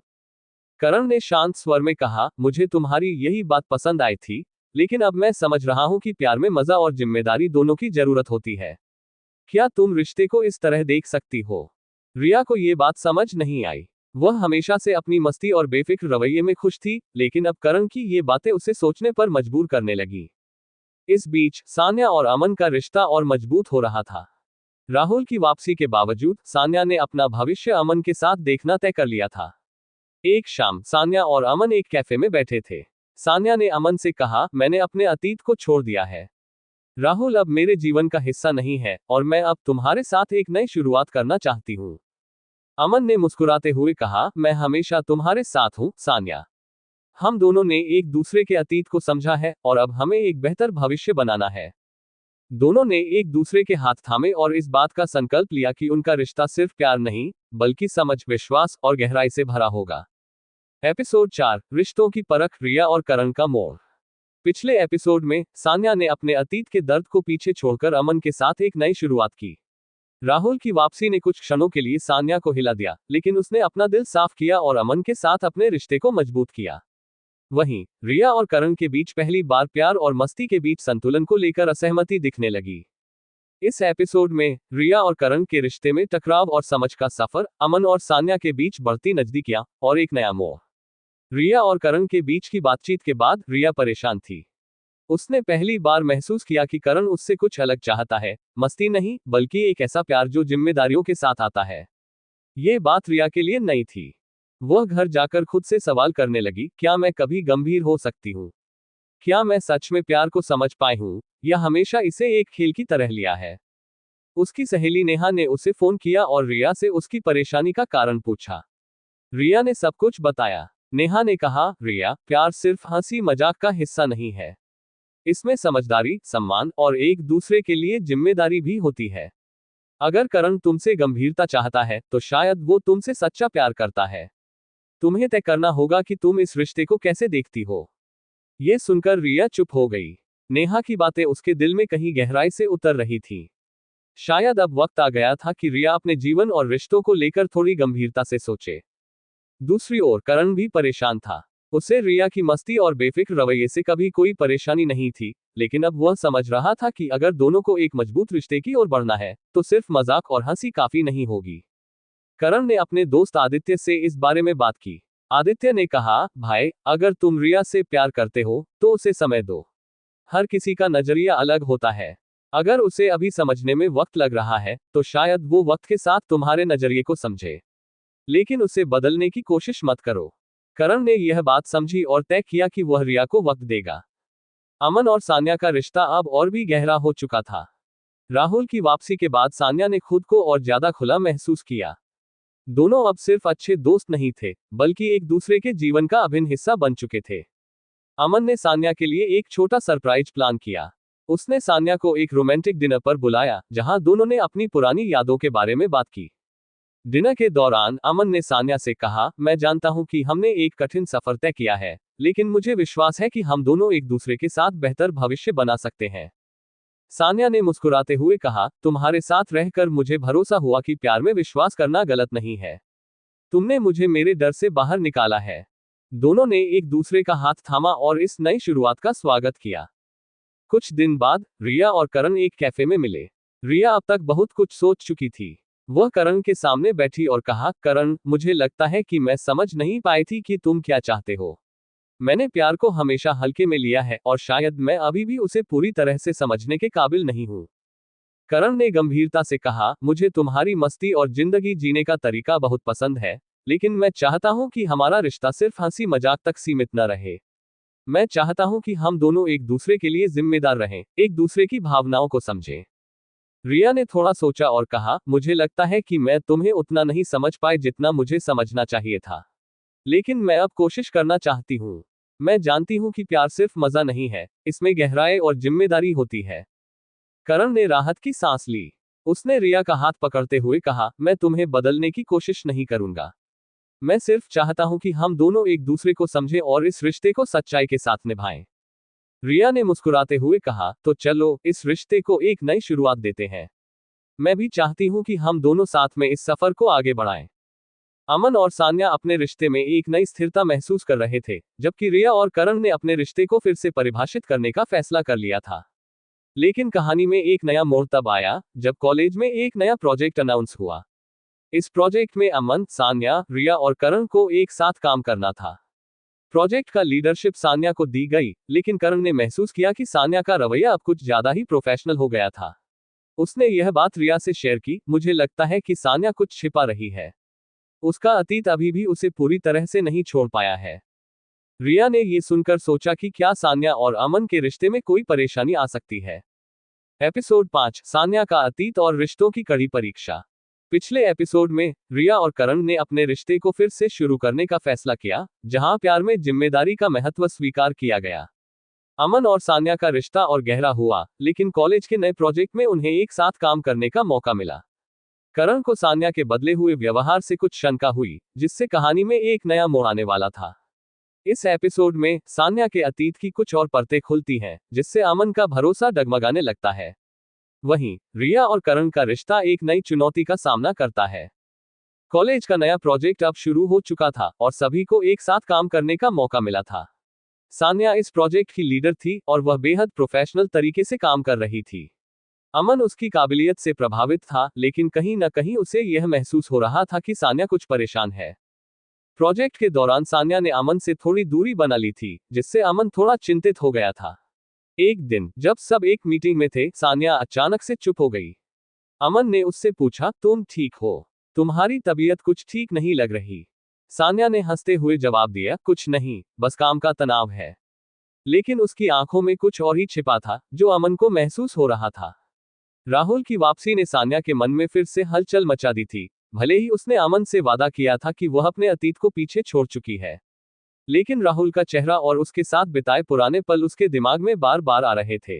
करण ने शांत स्वर में कहा, मुझे तुम्हारी यही बात पसंद आई थी, लेकिन अब मैं समझ रहा हूं कि प्यार में मजा और जिम्मेदारी दोनों की जरूरत होती है। क्या तुम रिश्ते को इस तरह देख सकती हो? रिया को ये बात समझ नहीं आई। वह हमेशा से अपनी मस्ती और बेफिक्र रवैये में खुश थी, लेकिन अब करण की ये बातें उसे सोचने पर मजबूर करने लगी। इस बीच सान्या और अमन का रिश्ता और मजबूत हो रहा था। राहुल की वापसी के बावजूद सान्या ने अपना भविष्य अमन के साथ देखना तय कर लिया था। एक शाम सान्या और अमन एक कैफे में बैठे थे। सान्या ने अमन से कहा, मैंने अपने अतीत को छोड़ दिया है। राहुल अब मेरे जीवन का हिस्सा नहीं है और मैं अब तुम्हारे साथ एक नई शुरुआत करना चाहती हूँ। अमन ने मुस्कुराते हुए कहा, मैं हमेशा तुम्हारे साथ हूँ सान्या। हम दोनों ने एक दूसरे के अतीत को समझा है और अब हमें एक बेहतर भविष्य बनाना है। दोनों ने एक दूसरे के हाथ थामे और इस बात का संकल्प लिया कि उनका रिश्ता सिर्फ प्यार नहीं, बल्कि समझ, विश्वास और गहराई से भरा होगा। एपिसोड 4, रिश्तों की परख, रिया और करण का मोड़। पिछले एपिसोड में सान्या ने अपने अतीत के दर्द को पीछे छोड़कर अमन के साथ एक नई शुरुआत की। राहुल की वापसी ने कुछ क्षणों के लिए सान्या को हिला दिया, लेकिन उसने अपना दिल साफ किया और अमन के साथ अपने रिश्ते को मजबूत किया। वहीं रिया और करण के बीच पहली बार प्यार और मस्ती के बीच संतुलन को लेकर असहमति दिखने लगी। इस एपिसोड में रिया और करण के रिश्ते में टकराव और समझ का सफर, अमन और सान्या के बीच बढ़ती नजदीकियां और एक नया मोड़। रिया और करण के बीच की बातचीत के बाद रिया परेशान थी। उसने पहली बार महसूस किया कि करण उससे कुछ अलग चाहता है, मस्ती नहीं, बल्कि एक ऐसा प्यार जो जिम्मेदारियों के साथ आता है। ये बात रिया के लिए नई थी। वह घर जाकर खुद से सवाल करने लगी, क्या मैं कभी गंभीर हो सकती हूँ? क्या मैं सच में प्यार को समझ पाई हूँ, या हमेशा इसे एक खेल की तरह लिया है? उसकी सहेली नेहा ने उसे फोन किया और रिया से उसकी परेशानी का कारण पूछा। रिया ने सब कुछ बताया। नेहा ने कहा, रिया, प्यार सिर्फ हंसी मजाक का हिस्सा नहीं है। इसमें समझदारी, सम्मान और एक दूसरे के लिए जिम्मेदारी भी होती है। अगर करण तुमसे गंभीरता चाहता है तो शायद वो तुमसे सच्चा प्यार करता है। तुम्हें तय करना होगा कि तुम इस रिश्ते को कैसे देखती हो। ये सुनकर रिया चुप हो गई। नेहा की बातें उसके दिल में कहीं गहराई से उतर रही थी। शायद अब वक्त आ गया था कि रिया अपने जीवन और रिश्तों को लेकर थोड़ी गंभीरता से सोचे। दूसरी ओर करण भी परेशान था। उसे रिया की मस्ती और बेफिक्र रवैये से कभी कोई परेशानी नहीं थी, लेकिन अब वह समझ रहा था कि अगर दोनों को एक मजबूत रिश्ते की ओर बढ़ना है, तो सिर्फ मजाक और हंसी काफी नहीं होगी। करण ने अपने दोस्त आदित्य से इस बारे में बात की। आदित्य ने कहा, भाई, अगर तुम रिया से प्यार करते हो तो उसे समय दो। हर किसी का नजरिया अलग होता है। अगर उसे अभी समझने में वक्त लग रहा है तो शायद वो वक्त के साथ तुम्हारे नजरिए को समझे, लेकिन उसे बदलने की कोशिश मत करो। करण ने यह बात समझी और तय किया कि वह रिया को वक्त देगा। अमन और सान्या का रिश्ता अब और भी गहरा हो चुका था। राहुल की वापसी के बाद सान्या ने खुद को और ज्यादा खुला महसूस किया। दोनों अब सिर्फ अच्छे दोस्त नहीं थे, बल्कि एक दूसरे के जीवन का अभिन्न हिस्सा बन चुके थे। अमन ने सान्या के लिए एक छोटा सरप्राइज प्लान किया। उसने सान्या को एक रोमांटिक डिनर पर बुलाया, जहां दोनों ने अपनी पुरानी यादों के बारे में बात की। डिनर के दौरान अमन ने सान्या से कहा, मैं जानता हूं कि हमने एक कठिन सफर तय किया है, लेकिन मुझे विश्वास है कि हम दोनों एक दूसरे के साथ बेहतर भविष्य बना सकते हैं। सान्या ने मुस्कुराते हुए कहा, तुम्हारे साथ रहकर मुझे भरोसा हुआ कि प्यार में विश्वास करना गलत नहीं है। तुमने मुझे मेरे डर से बाहर निकाला है। दोनों ने एक दूसरे का हाथ थामा और इस नई शुरुआत का स्वागत किया। कुछ दिन बाद रिया और करण एक कैफे में मिले। रिया अब तक बहुत कुछ सोच चुकी थी। वह करण के सामने बैठी और कहा, करण, मुझे लगता है कि मैं समझ नहीं पाई थी कि तुम क्या चाहते हो। मैंने प्यार को हमेशा हल्के में लिया है और शायद मैं अभी भी उसे पूरी तरह से समझने के काबिल नहीं हूं। करण ने गंभीरता से कहा, मुझे तुम्हारी मस्ती और जिंदगी जीने का तरीका बहुत पसंद है, लेकिन मैं चाहता हूं कि हमारा रिश्ता सिर्फ हंसी मजाक तक सीमित न रहे। मैं चाहता हूं कि हम दोनों एक दूसरे के लिए जिम्मेदार रहें, एक दूसरे की भावनाओं को समझें। रिया ने थोड़ा सोचा और कहा, मुझे लगता है कि मैं तुम्हें उतना नहीं समझ पाई जितना मुझे समझना चाहिए था। लेकिन मैं अब कोशिश करना चाहती हूँ। मैं जानती हूँ कि प्यार सिर्फ मजा नहीं है, इसमें गहराई और जिम्मेदारी होती है। करण ने राहत की सांस ली। उसने रिया का हाथ पकड़ते हुए कहा, मैं तुम्हें बदलने की कोशिश नहीं करूंगा। मैं सिर्फ चाहता हूं कि हम दोनों एक दूसरे को समझें और इस रिश्ते को सच्चाई के साथ निभाएं। रिया ने मुस्कुराते हुए कहा, तो चलो इस रिश्ते को एक नई शुरुआत देते हैं। मैं भी चाहती हूं कि हम दोनों साथ में इस सफर को आगे बढ़ाएं। अमन और सान्या अपने रिश्ते में एक नई स्थिरता महसूस कर रहे थे, जबकि रिया और करण ने अपने रिश्ते को फिर से परिभाषित करने का फैसला कर लिया था। लेकिन कहानी में एक नया मोड़ तब आया जब कॉलेज में एक नया प्रोजेक्ट अनाउंस हुआ। इस प्रोजेक्ट में अमन, सान्या, रिया और करण को एक साथ काम करना था। प्रोजेक्ट का लीडरशिप सान्या को दी गई, लेकिन करण ने महसूस किया कि सान्या का रवैया अब कुछ ज्यादा ही प्रोफेशनल हो गया था। उसने यह बात रिया से शेयर की, मुझे लगता है कि सान्या कुछ छिपा रही है। उसका अतीत अभी भी उसे पूरी तरह से नहीं छोड़ पाया है। रिया ने ये सुनकर सोचा कि क्या सान्या और अमन के रिश्ते में कोई परेशानी आ सकती है। एपिसोड 5, सान्या का अतीत और रिश्तों की कड़ी परीक्षा। पिछले एपिसोड में रिया और करण ने अपने रिश्ते को फिर से शुरू करने का फैसला किया, जहां प्यार में जिम्मेदारी का महत्व स्वीकार किया गया। अमन और सान्या का रिश्ता और गहरा हुआ, लेकिन कॉलेज के नए प्रोजेक्ट में उन्हें एक साथ काम करने का मौका मिला। करण को सान्या के बदले हुए व्यवहार से कुछ शंका हुई, जिससे कहानी में एक नया मोड़ आने वाला था। इस एपिसोड में सान्या के अतीत की कुछ और परतें खुलती हैं, जिससे अमन का भरोसा डगमगाने लगता है। वहीं रिया और करण का रिश्ता एक नई चुनौती का सामना करता है। कॉलेज का नया प्रोजेक्ट अब शुरू हो चुका था और सभी को एक साथ काम करने का मौका मिला था। सान्या इस प्रोजेक्ट की लीडर थी और वह बेहद प्रोफेशनल तरीके से काम कर रही थी। अमन उसकी काबिलियत से प्रभावित था, लेकिन कहीं न कहीं उसे यह महसूस हो रहा था कि सान्या कुछ परेशान है। प्रोजेक्ट के दौरान सान्या ने अमन से थोड़ी दूरी बना ली थी, जिससे अमन थोड़ा चिंतित हो गया था। एक दिन जब सब एक मीटिंग में थे, सान्या अचानक से चुप हो गई। अमन ने उससे पूछा, तुम ठीक हो? तुम्हारी तबीयत कुछ ठीक नहीं लग रही। सान्या ने हंसते हुए जवाब दिया, कुछ नहीं, बस काम का तनाव है। लेकिन उसकी आंखों में कुछ और ही छिपा था, जो अमन को महसूस हो रहा था। राहुल की वापसी ने सान्या के मन में फिर से हलचल मचा दी थी। भले ही उसने अमन से वादा किया था कि वह अपने अतीत को पीछे छोड़ चुकी है, लेकिन राहुल का चेहरा और उसके साथ बिताए पुराने पल उसके दिमाग में बार बार आ रहे थे।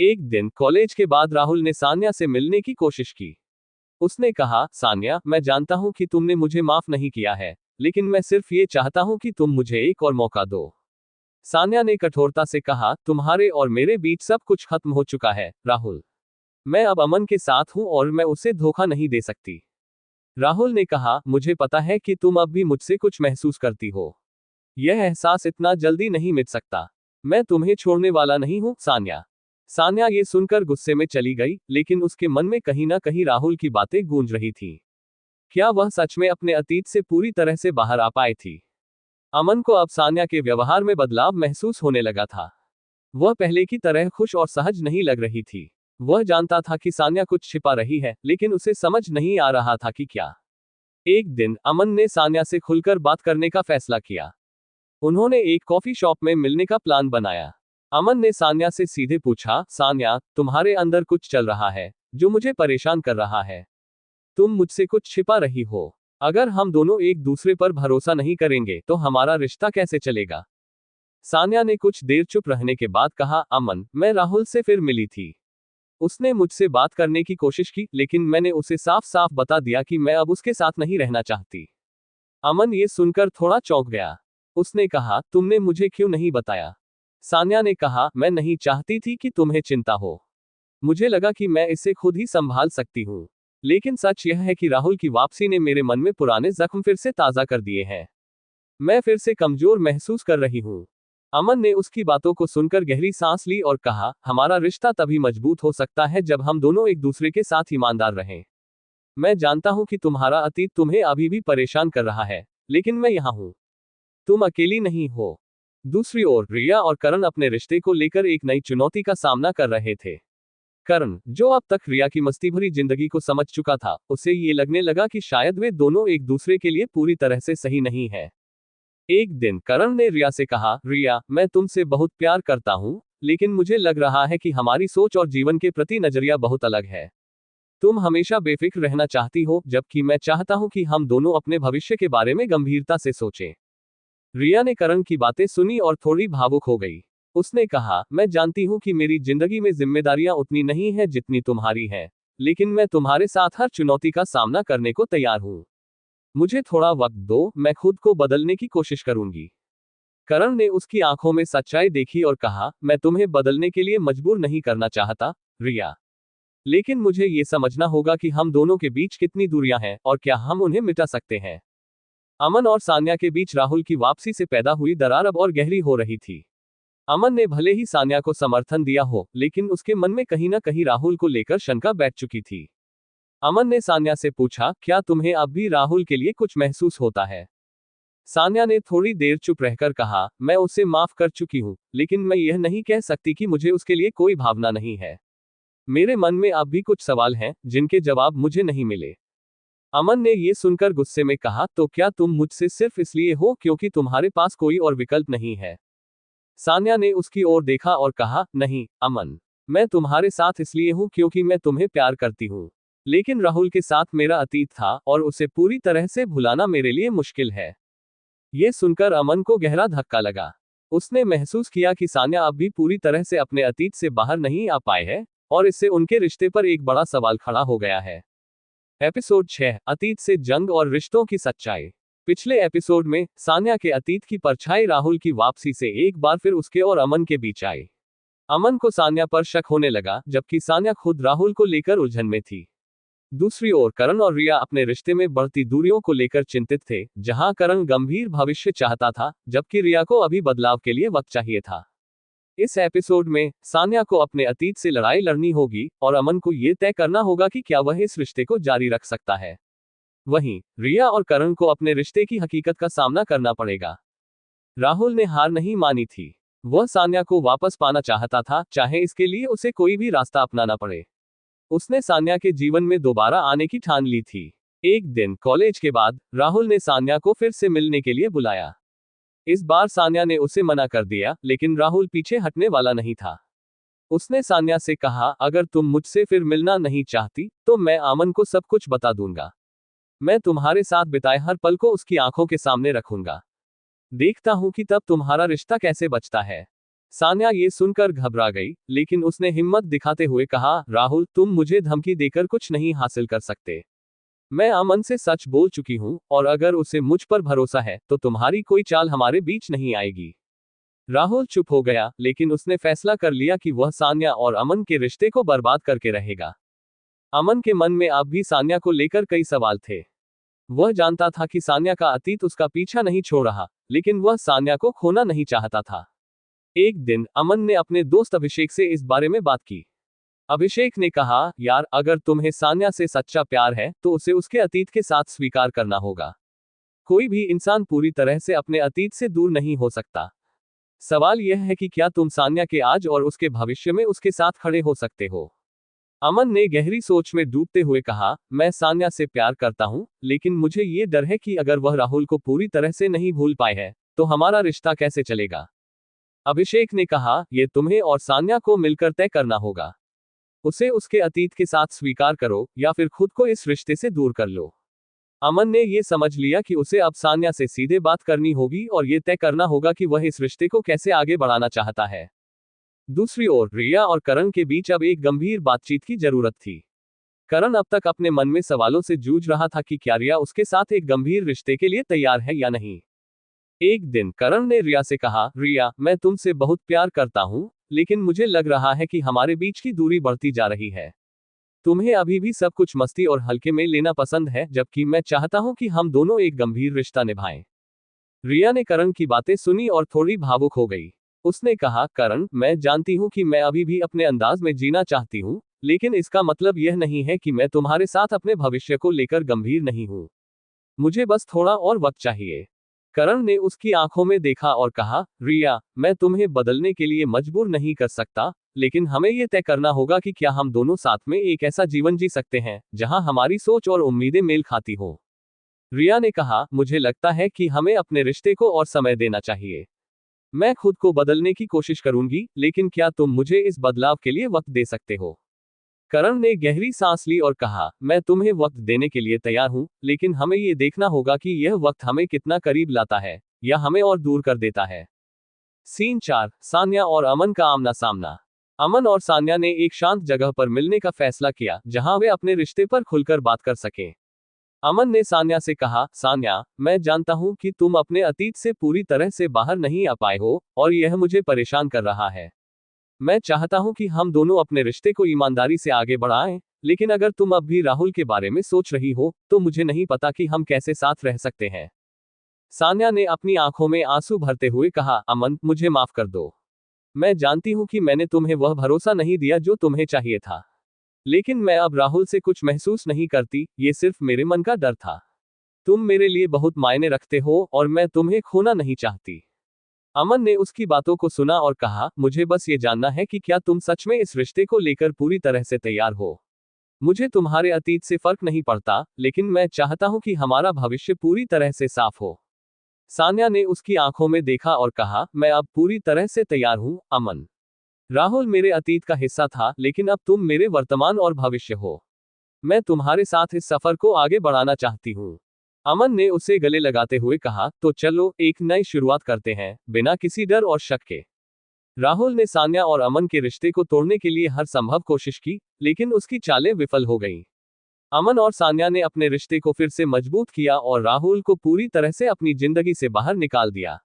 एक दिन कॉलेज के बाद राहुल ने सान्या से मिलने की कोशिश की। उसने कहा, सान्या, मैं जानता हूं कि तुमने मुझे माफ नहीं किया है, लेकिन मैं सिर्फ ये चाहता हूं कि तुम मुझे एक और मौका दो। सान्या ने कठोरता से कहा, तुम्हारे और मेरे बीच सब कुछ खत्म हो चुका है, राहुल। मैं अब अमन के साथ हूं और मैं उसे धोखा नहीं दे सकती। राहुल ने कहा, मुझे पता है कि तुम अब भी मुझसे कुछ महसूस करती हो। यह एहसास इतना जल्दी नहीं मिट सकता। मैं तुम्हें छोड़ने वाला नहीं हूं, सान्या। सान्या ये सुनकर गुस्से में चली गई, लेकिन उसके मन में कहीं ना कहीं राहुल की बातें गूंज रही थी। क्या वह सच में अपने अतीत से पूरी तरह से बाहर आ पाई थी? अमन को अब सान्या के व्यवहार में बदलाव महसूस होने लगा था। वह पहले की तरह खुश और सहज नहीं लग रही थी। वह जानता था कि सान्या कुछ छिपा रही है, लेकिन उसे समझ नहीं आ रहा था कि क्या। एक दिन अमन ने सान्या से खुलकर बात करने का फैसला किया। उन्होंने एक कॉफी शॉप में मिलने का प्लान बनाया। अमन ने सान्या से सीधे पूछा, सान्या, तुम्हारे अंदर कुछ चल रहा है जो मुझे परेशान कर रहा है। तुम मुझसे कुछ छिपा रही हो। अगर हम दोनों एक दूसरे पर भरोसा नहीं करेंगे तो हमारा रिश्ता कैसे चलेगा? सान्या ने कुछ देर चुप रहने के बाद कहा, अमन, मैं राहुल से फिर मिली थी। उसने मुझसे बात करने की कोशिश की, लेकिन मैंने उसे साफ साफ बता दिया कि मैं अब उसके साथ नहीं रहना चाहती। अमन ये सुनकर थोड़ा चौंक गया। उसने कहा, तुमने मुझे क्यों नहीं बताया? सान्या ने कहा, मैं नहीं चाहती थी कि तुम्हें चिंता हो। मुझे लगा कि मैं इसे खुद ही संभाल सकती हूँ। लेकिन सच यह है कि राहुल की वापसी ने मेरे मन में पुराने जख्म फिर से ताज़ा कर दिए हैं। मैं फिर से कमजोर महसूस कर रही हूँ। अमन ने उसकी बातों को सुनकर गहरी सांस ली और कहा, हमारा रिश्ता तभी मजबूत हो सकता है जब हम दोनों एक दूसरे के साथ ईमानदार रहें। मैं जानता हूं कि तुम्हारा अतीत तुम्हें अभी भी परेशान कर रहा है, लेकिन मैं यहां हूं। तुम अकेली नहीं हो। दूसरी ओर रिया और करण अपने रिश्ते को लेकर एक नई चुनौती का सामना कर रहे थे। करण, जो अब तक रिया की मस्ती भरी जिंदगी को समझ चुका था, उसे ये लगने लगा कि शायद वे दोनों एक दूसरे के लिए पूरी तरह से सही नहीं है। एक दिन करण ने रिया से कहा, रिया, मैं तुमसे बहुत प्यार करता हूँ, लेकिन मुझे लग रहा है कि हमारी सोच और जीवन के प्रति नजरिया बहुत अलग है। तुम हमेशा बेफिक्र रहना चाहती हो, जबकि मैं चाहता हूं कि हम दोनों अपने भविष्य के बारे में गंभीरता से सोचें। रिया ने करण की बातें सुनी और थोड़ी भावुक हो गई। उसने कहा, मैं जानती हूं कि मेरी जिंदगी में जिम्मेदारियां उतनी नहीं है जितनी तुम्हारी है, लेकिन मैं तुम्हारे साथ हर चुनौती का सामना करने को तैयार हूं। मुझे थोड़ा वक्त दो, मैं खुद को बदलने की कोशिश करूंगी। करण ने उसकी आंखों में सच्चाई देखी और कहा, मैं तुम्हें बदलने के लिए मजबूर नहीं करना चाहता, रिया। लेकिन मुझे ये समझना होगा कि हम दोनों के बीच कितनी दूरियां हैं और क्या हम उन्हें मिटा सकते हैं। अमन और सान्या के बीच राहुल की वापसी से पैदा हुई दरार अब और गहरी हो रही थी। अमन ने भले ही सान्या को समर्थन दिया हो, लेकिन उसके मन में कहीं ना कहीं राहुल को लेकर शंका बैठ चुकी थी। अमन ने सान्या से पूछा, क्या तुम्हें अब भी राहुल के लिए कुछ महसूस होता है? सान्या ने थोड़ी देर चुप रहकर कहा, मैं उसे माफ कर चुकी हूँ, लेकिन मैं यह नहीं कह सकती कि मुझे उसके लिए कोई भावना नहीं है। मेरे मन में अब भी कुछ सवाल हैं, जिनके जवाब मुझे नहीं मिले। अमन ने ये सुनकर गुस्से में कहा, तो क्या तुम मुझसे सिर्फ इसलिए हो क्योंकि तुम्हारे पास कोई और विकल्प नहीं है? सान्या ने उसकी ओर देखा और कहा, नहीं, अमन, मैं तुम्हारे साथ इसलिए हूं क्योंकि मैं तुम्हें प्यार करती हूं। लेकिन राहुल के साथ मेरा अतीत था और उसे पूरी तरह से भुलाना मेरे लिए मुश्किल है। ये सुनकर अमन को गहरा धक्का लगा। उसने महसूस किया कि सान्या अब भी पूरी तरह से अपने अतीत से बाहर नहीं आ पाए है, और इससे उनके रिश्ते पर एक बड़ा सवाल खड़ा हो गया है। एपिसोड 6, अतीत से जंग और रिश्तों की सच्चाई। पिछले एपिसोड में सान्या के अतीत की परछाई राहुल की वापसी से एक बार फिर उसके और अमन के बीच आई। अमन को सान्या पर शक होने लगा, जबकि सान्या खुद राहुल को लेकर उलझन में थी। दूसरी ओर करण और रिया अपने रिश्ते में बढ़ती दूरियों को लेकर चिंतित थे, जहां करण गंभीर भविष्य चाहता था, जबकि रिया को अभी बदलाव के लिए वक्त चाहिए था। इस एपिसोड में सान्या को अपने अतीत से लड़ाई लड़नी होगी और अमन को यह तय करना होगा कि क्या वह इस रिश्ते को जारी रख सकता है। वहीं रिया और करण को अपने रिश्ते की हकीकत का सामना करना पड़ेगा। राहुल ने हार नहीं मानी थी। वह सान्या को वापस पाना चाहता था, चाहे इसके लिए उसे कोई भी रास्ता अपनाना पड़े। उसने सान्या के जीवन में दोबारा आने की ठान ली थी। एक दिन कॉलेज के बाद राहुल ने सान्या को फिर से मिलने के लिए बुलाया। इस बार सान्या ने उसे मना कर दिया, लेकिन राहुल पीछे हटने वाला नहीं था। उसने सान्या से कहा, अगर तुम मुझसे फिर मिलना नहीं चाहती तो मैं अमन को सब कुछ बता दूंगा। मैं तुम्हारे साथ बिताए हर पल को उसकी आंखों के सामने रखूंगा। देखता हूं कि तब तुम्हारा रिश्ता कैसे बचता है। सान्या ये सुनकर घबरा गई, लेकिन उसने हिम्मत दिखाते हुए कहा, राहुल, तुम मुझे धमकी देकर कुछ नहीं हासिल कर सकते। मैं अमन से सच बोल चुकी हूं, और अगर उसे मुझ पर भरोसा है तो तुम्हारी कोई चाल हमारे बीच नहीं आएगी। राहुल चुप हो गया, लेकिन उसने फैसला कर लिया कि वह सान्या और अमन के रिश्ते को बर्बाद करके रहेगा। अमन के मन में अब भी सान्या को लेकर कई सवाल थे। वह जानता था कि सान्या का अतीत उसका पीछा नहीं छोड़ रहा, लेकिन वह सान्या को खोना नहीं चाहता था। एक दिन अमन ने अपने दोस्त अभिषेक से इस बारे में बात की। अभिषेक ने कहा, यार, अगर तुम्हें सान्या से सच्चा प्यार है तो उसे उसके अतीत के साथ स्वीकार करना होगा। कोई भी इंसान पूरी तरह से अपने अतीत से दूर नहीं हो सकता। सवाल यह है कि क्या तुम सान्या के आज और उसके भविष्य में उसके साथ खड़े हो सकते हो। अमन ने गहरी सोच में डूबते हुए कहा, मैं सान्या से प्यार करता हूं, लेकिन मुझे ये डर है कि अगर वह राहुल को पूरी तरह से नहीं भूल पाए है, तो हमारा रिश्ता कैसे चलेगा। अभिषेक ने कहा, यह तुम्हें और सान्या को मिलकर तय करना होगा। उसे उसके अतीत के साथ स्वीकार करो या फिर खुद को इस रिश्ते से दूर कर लो। अमन ने यह समझ लिया कि उसे अब सान्या से सीधे बात करनी होगी और ये तय करना होगा कि वह इस रिश्ते को कैसे आगे बढ़ाना चाहता है। दूसरी ओर रिया और करण के बीच अब एक गंभीर बातचीत की जरूरत थी। करण अब तक अपने मन में सवालों से जूझ रहा था कि क्या रिया उसके साथ एक गंभीर रिश्ते के लिए तैयार है या नहीं। एक दिन करण ने रिया से कहा, रिया, मैं तुमसे बहुत प्यार करता हूं, लेकिन मुझे लग रहा है कि हमारे बीच की दूरी बढ़ती जा रही है। तुम्हें अभी भी सब कुछ मस्ती और हल्के में लेना पसंद है, जबकि मैं चाहता हूं कि हम दोनों एक गंभीर रिश्ता निभाएं। रिया ने करण की बातें सुनी और थोड़ी भावुक हो गई। उसने कहा, करण, मैं जानती हूं कि मैं अभी भी अपने अंदाज में जीना चाहती हूं, लेकिन इसका मतलब यह नहीं है कि मैं तुम्हारे साथ अपने भविष्य को लेकर गंभीर नहीं हूं। मुझे बस थोड़ा और वक्त चाहिए। करण ने उसकी आंखों में देखा और कहा, रिया, मैं तुम्हें बदलने के लिए मजबूर नहीं कर सकता, लेकिन हमें यह तय करना होगा कि क्या हम दोनों साथ में एक ऐसा जीवन जी सकते हैं जहां हमारी सोच और उम्मीदें मेल खाती हो। रिया ने कहा, मुझे लगता है कि हमें अपने रिश्ते को और समय देना चाहिए। मैं खुद को बदलने की कोशिश करूंगी, लेकिन क्या तुम मुझे इस बदलाव के लिए वक्त दे सकते हो। करण ने गहरी सांस ली और कहा, मैं तुम्हें वक्त देने के लिए तैयार हूं, लेकिन हमें ये देखना होगा कि यह वक्त हमें कितना करीब लाता है या हमें और दूर कर देता है। सीन 4, सान्या और अमन का आमना सामना। अमन और सान्या ने एक शांत जगह पर मिलने का फैसला किया, जहां वे अपने रिश्ते पर खुलकर बात कर सकें। अमन ने सान्या से कहा, सान्या, मैं जानता हूं कि तुम अपने अतीत से पूरी तरह से बाहर नहीं आ पाए हो, और यह मुझे परेशान कर रहा है। मैं चाहता हूं कि हम दोनों अपने रिश्ते को ईमानदारी से आगे बढ़ाएं, लेकिन अगर तुम अब भी राहुल के बारे में सोच रही हो, तो मुझे नहीं पता कि हम कैसे साथ रह सकते हैं। सान्या ने अपनी आंखों में आंसू भरते हुए कहा, अमन, मुझे माफ कर दो। मैं जानती हूं कि मैंने तुम्हें वह भरोसा नहीं दिया जो तुम्हें चाहिए था। लेकिन मैं अब राहुल से कुछ महसूस नहीं करती, ये सिर्फ मेरे मन का डर था। तुम मेरे लिए बहुत मायने रखते हो और मैं तुम्हें खोना नहीं चाहती। अमन ने उसकी बातों को सुना और कहा, मुझे बस ये जानना है कि क्या तुम सच में इस रिश्ते को लेकर पूरी तरह से तैयार हो। मुझे तुम्हारे अतीत से फर्क नहीं पड़ता, लेकिन मैं चाहता हूं कि हमारा भविष्य पूरी तरह से साफ हो। सान्या ने उसकी आंखों में देखा और कहा, मैं अब पूरी तरह से तैयार हूं, अमन। राहुल मेरे अतीत का हिस्सा था, लेकिन अब तुम मेरे वर्तमान और भविष्य हो। मैं तुम्हारे साथ इस सफर को आगे बढ़ाना चाहती हूँ। अमन ने उसे गले लगाते हुए कहा, तो चलो एक नई शुरुआत करते हैं, बिना किसी डर और शक के। राहुल ने सान्या और अमन के रिश्ते को तोड़ने के लिए हर संभव कोशिश की, लेकिन उसकी चालें विफल हो गईं। अमन और सान्या ने अपने रिश्ते को फिर से मजबूत किया और राहुल को पूरी तरह से अपनी जिंदगी से बाहर निकाल दिया।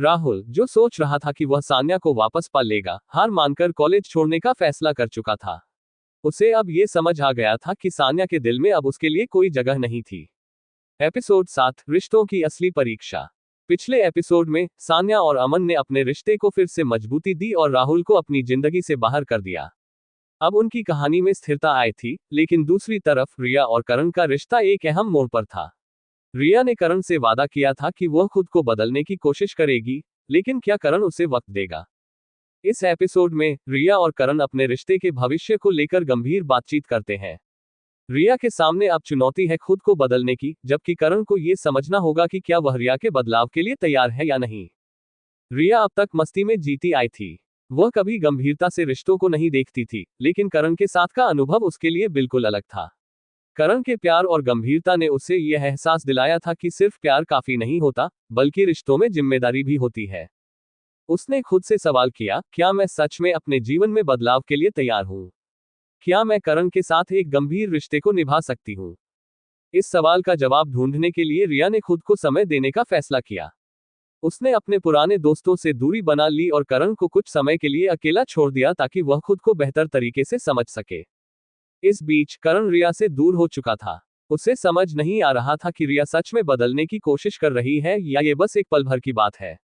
राहुल, जो सोच रहा था कि वह सान्या को वापस पा लेगा, हार मानकर कॉलेज छोड़ने का फैसला कर चुका था। उसे अब ये समझ आ गया था कि सान्या के दिल में अब उसके लिए कोई जगह नहीं थी। एपिसोड 7, रिश्तों की असली परीक्षा। पिछले एपिसोड में सान्या और अमन ने अपने रिश्ते को फिर से मजबूती दी और राहुल को अपनी जिंदगी से बाहर कर दिया। अब उनकी कहानी में स्थिरता आई थी, लेकिन दूसरी तरफ रिया और करण का रिश्ता एक अहम मोड़ पर था। रिया ने करण से वादा किया था कि वह खुद को बदलने की कोशिश करेगी, लेकिन क्या करण उसे वक्त देगा। इस एपिसोड में रिया और करण अपने रिश्ते के भविष्य को लेकर गंभीर बातचीत करते हैं। रिया के सामने अब चुनौती है खुद को बदलने की, जबकि करण को यह समझना होगा कि क्या वह रिया के बदलाव के लिए तैयार है या नहीं। रिया अब तक मस्ती में जीती आई थी। वह कभी गंभीरता से रिश्तों को नहीं देखती थी, लेकिन करण के साथ का अनुभव उसके लिए बिल्कुल अलग था। करण के प्यार और गंभीरता ने उसे यह एहसास दिलाया था कि सिर्फ प्यार काफी नहीं होता, बल्कि रिश्तों में जिम्मेदारी भी होती है। उसने खुद से सवाल किया, क्या मैं सच में अपने जीवन में बदलाव के लिए तैयार हूं? क्या मैं करण के साथ एक गंभीर रिश्ते को निभा सकती हूं? इस सवाल का जवाब ढूंढने के लिए रिया ने खुद को समय देने का फैसला किया। उसने अपने पुराने दोस्तों से दूरी बना ली और करण को कुछ समय के लिए अकेला छोड़ दिया ताकि वह खुद को बेहतर तरीके से समझ सके। इस बीच करण रिया से दूर हो चुका था। उसे समझ नहीं आ रहा था कि रिया सच में बदलने की कोशिश कर रही है या ये बस एक पल भर की बात है।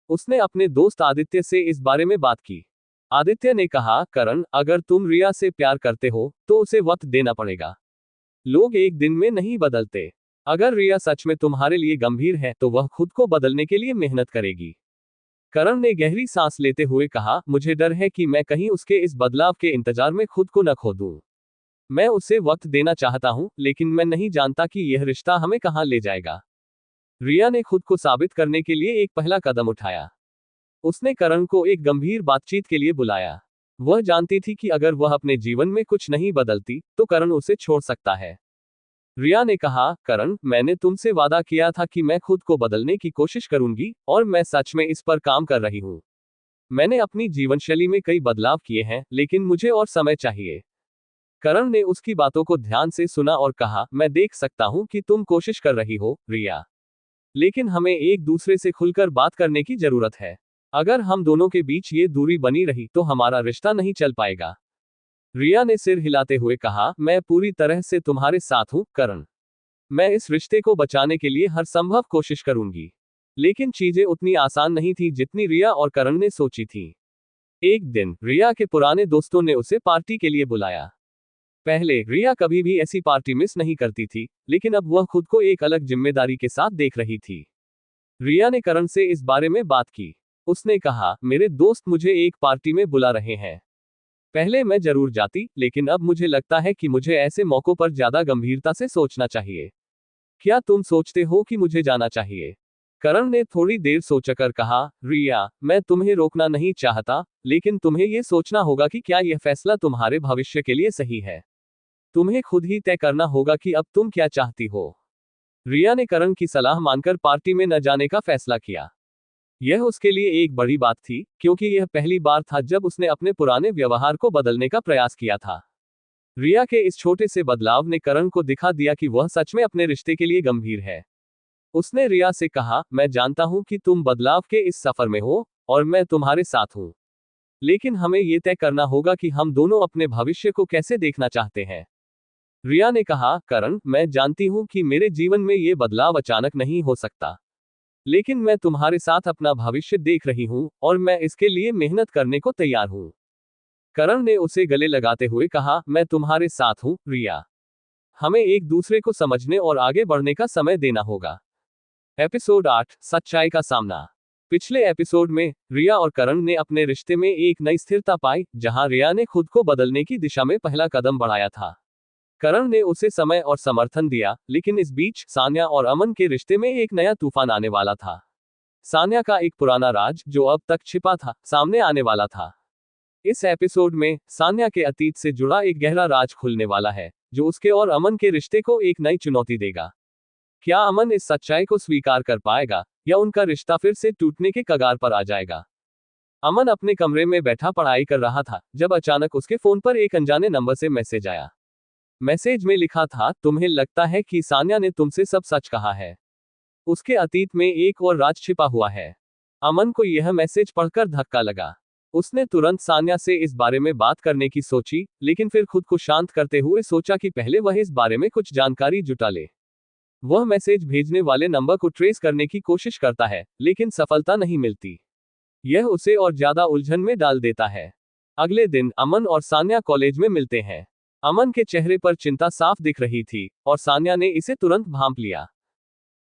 उसने अपने दोस्त आदित्य से इस बारे में बात की। आदित्य ने कहा, करण, अगर तुम रिया से प्यार करते हो तो उसे वक्त देना पड़ेगा। लोग एक दिन में नहीं बदलते। अगर रिया सच में तुम्हारे लिए गंभीर है तो वह खुद को बदलने के लिए मेहनत करेगी। करण ने गहरी सांस लेते हुए कहा, मुझे डर है कि मैं कहीं उसके इस बदलाव के इंतजार में खुद को न खो दूं। मैं उसे वक्त देना चाहता हूं, लेकिन मैं नहीं जानता कि यह रिश्ता हमें कहां ले जाएगा। रिया ने खुद को साबित करने के लिए एक पहला कदम उठाया। उसने करण को एक गंभीर बातचीत के लिए बुलाया। वह जानती थी कि अगर वह अपने जीवन में कुछ नहीं बदलती, तो करण उसे छोड़ सकता है। रिया ने कहा, करण, मैंने तुमसे वादा किया था कि मैं खुद को बदलने की कोशिश करूंगी, और मैं सच में इस पर काम कर रही हूं। मैंने अपनी जीवनशैली में कई बदलाव किए हैं, लेकिन मुझे और समय चाहिए। करण ने उसकी बातों को ध्यान से सुना और कहा, मैं देख सकता हूं कि तुम कोशिश कर रही हो, रिया। लेकिन हमें एक दूसरे से खुलकर बात करने की जरूरत है। अगर हम दोनों के बीच ये दूरी बनी रही तो हमारा रिश्ता नहीं चल पाएगा। रिया ने सिर हिलाते हुए कहा, मैं पूरी तरह से तुम्हारे साथ हूं, करण। मैं इस रिश्ते को बचाने के लिए हर संभव कोशिश करूंगी। लेकिन चीजें उतनी आसान नहीं थी जितनी रिया और करण ने सोची थी। एक दिन रिया के पुराने दोस्तों ने उसे पार्टी के लिए बुलाया। पहले रिया कभी भी ऐसी पार्टी मिस नहीं करती थी, लेकिन अब वह खुद को एक अलग जिम्मेदारी के साथ देख रही थी। रिया ने करण से इस बारे में बात की। उसने कहा, मेरे दोस्त मुझे एक पार्टी में बुला रहे हैं। पहले मैं जरूर जाती, लेकिन अब मुझे लगता है कि मुझे ऐसे मौकों पर ज्यादा गंभीरता से सोचना चाहिए। क्या तुम सोचते हो कि मुझे जाना चाहिए? करण ने थोड़ी देर सोचकर कहा, रिया, मैं तुम्हें रोकना नहीं चाहता, लेकिन तुम्हें यह सोचना होगा कि क्या यह फैसला तुम्हारे भविष्य के लिए सही है। तुम्हें खुद ही तय करना होगा कि अब तुम क्या चाहती हो। रिया ने करण की सलाह मानकर पार्टी में न जाने का फैसला किया। यह उसके लिए एक बड़ी बात थी, क्योंकि यह पहली बार था जब उसने अपने पुराने व्यवहार को बदलने का प्रयास किया था। रिया के इस छोटे से बदलाव ने करण को दिखा दिया कि वह सच में अपने रिश्ते के लिए गंभीर है। उसने रिया से कहा, मैं जानता हूं कि तुम बदलाव के इस सफर में हो, और मैं तुम्हारे साथ हूं। लेकिन हमें यह तय करना होगा कि हम दोनों अपने भविष्य को कैसे देखना चाहते हैं। रिया ने कहा, करण, मैं जानती हूं कि मेरे जीवन में ये बदलाव अचानक नहीं हो सकता। लेकिन मैं तुम्हारे साथ अपना भविष्य देख रही हूं, और मैं इसके लिए मेहनत करने को तैयार हूं। करण ने उसे गले लगाते हुए कहा, मैं तुम्हारे साथ हूं, रिया। हमें एक दूसरे को समझने और आगे बढ़ने का समय देना होगा। एपिसोड 8, सच्चाई का सामना। पिछले एपिसोड में रिया और करण ने अपने रिश्ते में एक नई स्थिरता पाई, जहां रिया ने खुद को बदलने की दिशा में पहला कदम बढ़ाया था। करण ने उसे समय और समर्थन दिया, लेकिन इस बीच सान्या और अमन के रिश्ते में एक नया तूफान आने वाला था। सान्या का एक पुराना राज, जो अब तक छिपा था, सामने आने वाला था। इस एपिसोड में सान्या के अतीत से जुड़ा एक गहरा राज खुलने वाला है, जो उसके और अमन के रिश्ते को एक नई चुनौती देगा। क्या अमन इस सच्चाई को स्वीकार कर पाएगा, या उनका रिश्ता फिर से टूटने के कगार पर आ जाएगा? अमन अपने कमरे में बैठा पढ़ाई कर रहा था, जब अचानक उसके फोन पर एक अनजाने नंबर से मैसेज आया। मैसेज में लिखा था, तुम्हें लगता है कि सान्या ने तुमसे सब सच कहा है। उसके अतीत में एक और राज छिपा हुआ है। अमन को यह मैसेज पढ़कर धक्का लगा। उसने तुरंत सान्या से इस बारे में बात करने की सोची, लेकिन फिर खुद को शांत करते हुए सोचा कि पहले वह इस बारे में कुछ जानकारी जुटा ले। वह मैसेज भेजने वाले नंबर को ट्रेस करने की कोशिश करता है, लेकिन सफलता नहीं मिलती। यह उसे और ज्यादा उलझन में डाल देता है। अगले दिन अमन और सान्या कॉलेज में मिलते हैं। अमन के चेहरे पर चिंता साफ दिख रही थी, और सान्या ने इसे तुरंत भांप लिया।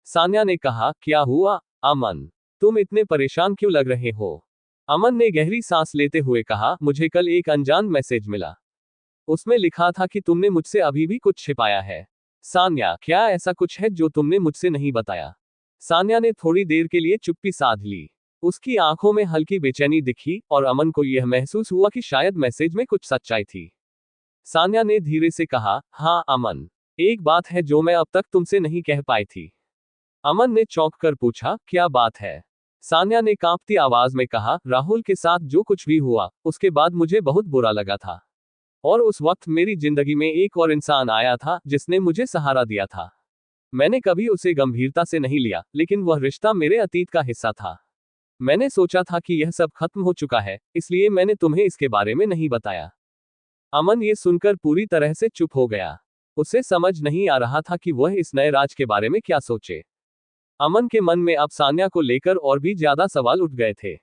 सान्या ने कहा, क्या हुआ, अमन? तुम इतने परेशान क्यों लग रहे हो? अमन ने गहरी सांस लेते हुए कहा, मुझे कल एक अनजान मैसेज मिला। उसमें लिखा था कि तुमने मुझसे अभी भी कुछ छिपाया है। सान्या, क्या ऐसा कुछ है जो तुमने मुझसे नहीं बताया? सान्या ने थोड़ी देर के लिए चुप्पी साध ली। उसकी आंखों में हल्की बेचैनी दिखी, और अमन को यह महसूस हुआ कि शायद मैसेज में कुछ सच्चाई थी। सान्या ने धीरे से कहा, हाँ अमन, एक बात है जो मैं अब तक तुमसे नहीं कह पाई थी। अमन ने चौंक कर पूछा, क्या बात है? सान्या ने कांपती आवाज में कहा, राहुल के साथ जो कुछ भी हुआ, उसके बाद मुझे बहुत बुरा लगा था। और उस वक्त मेरी जिंदगी में एक और इंसान आया था, जिसने मुझे सहारा दिया था। मैंने कभी उसे गंभीरता से नहीं लिया, लेकिन वह रिश्ता मेरे अतीत का हिस्सा था। मैंने सोचा था कि यह सब खत्म हो चुका है, इसलिए मैंने तुम्हें इसके बारे में नहीं बताया। अमन ये सुनकर पूरी तरह से चुप हो गया। उसे समझ नहीं आ रहा था कि वह इस नए राज के बारे में क्या सोचे। अमन के मन में अब सान्या को लेकर और भी ज्यादा सवाल उठ गए थे।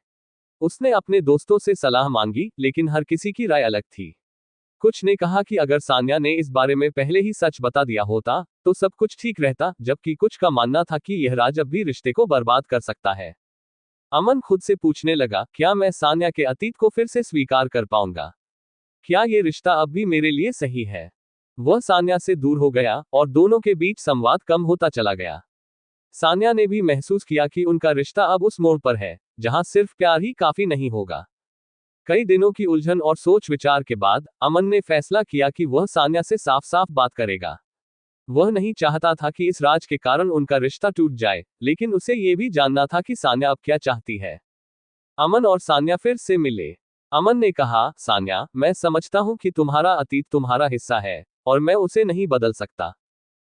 उसने अपने दोस्तों से सलाह मांगी, लेकिन हर किसी की राय अलग थी। कुछ ने कहा कि अगर सान्या ने इस बारे में पहले ही सच बता दिया होता, तो सब कुछ ठीक रहता, जबकि कुछ का मानना था कि यह राज अब भी रिश्ते को बर्बाद कर सकता है। अमन खुद से पूछने लगा, क्या मैं सान्या के अतीत को फिर से स्वीकार कर पाऊंगा? क्या ये रिश्ता अब भी मेरे लिए सही है? वह सान्या से दूर हो गया और दोनों के बीच संवाद कम होता चला गया। सान्या ने भी महसूस किया कि उनका रिश्ता अब उस मोड़ पर है जहां सिर्फ प्यार ही काफी नहीं होगा। कई दिनों की उलझन और सोच विचार के बाद अमन ने फैसला किया कि वह सान्या से साफ साफ बात करेगा। वह नहीं चाहता था कि इस राज के कारण उनका रिश्ता टूट जाए, लेकिन उसे ये भी जानना था कि सान्या अब क्या चाहती है। अमन और सान्या फिर से मिले। अमन ने कहा, सान्या, मैं समझता हूं कि तुम्हारा अतीत तुम्हारा हिस्सा है और मैं उसे नहीं बदल सकता।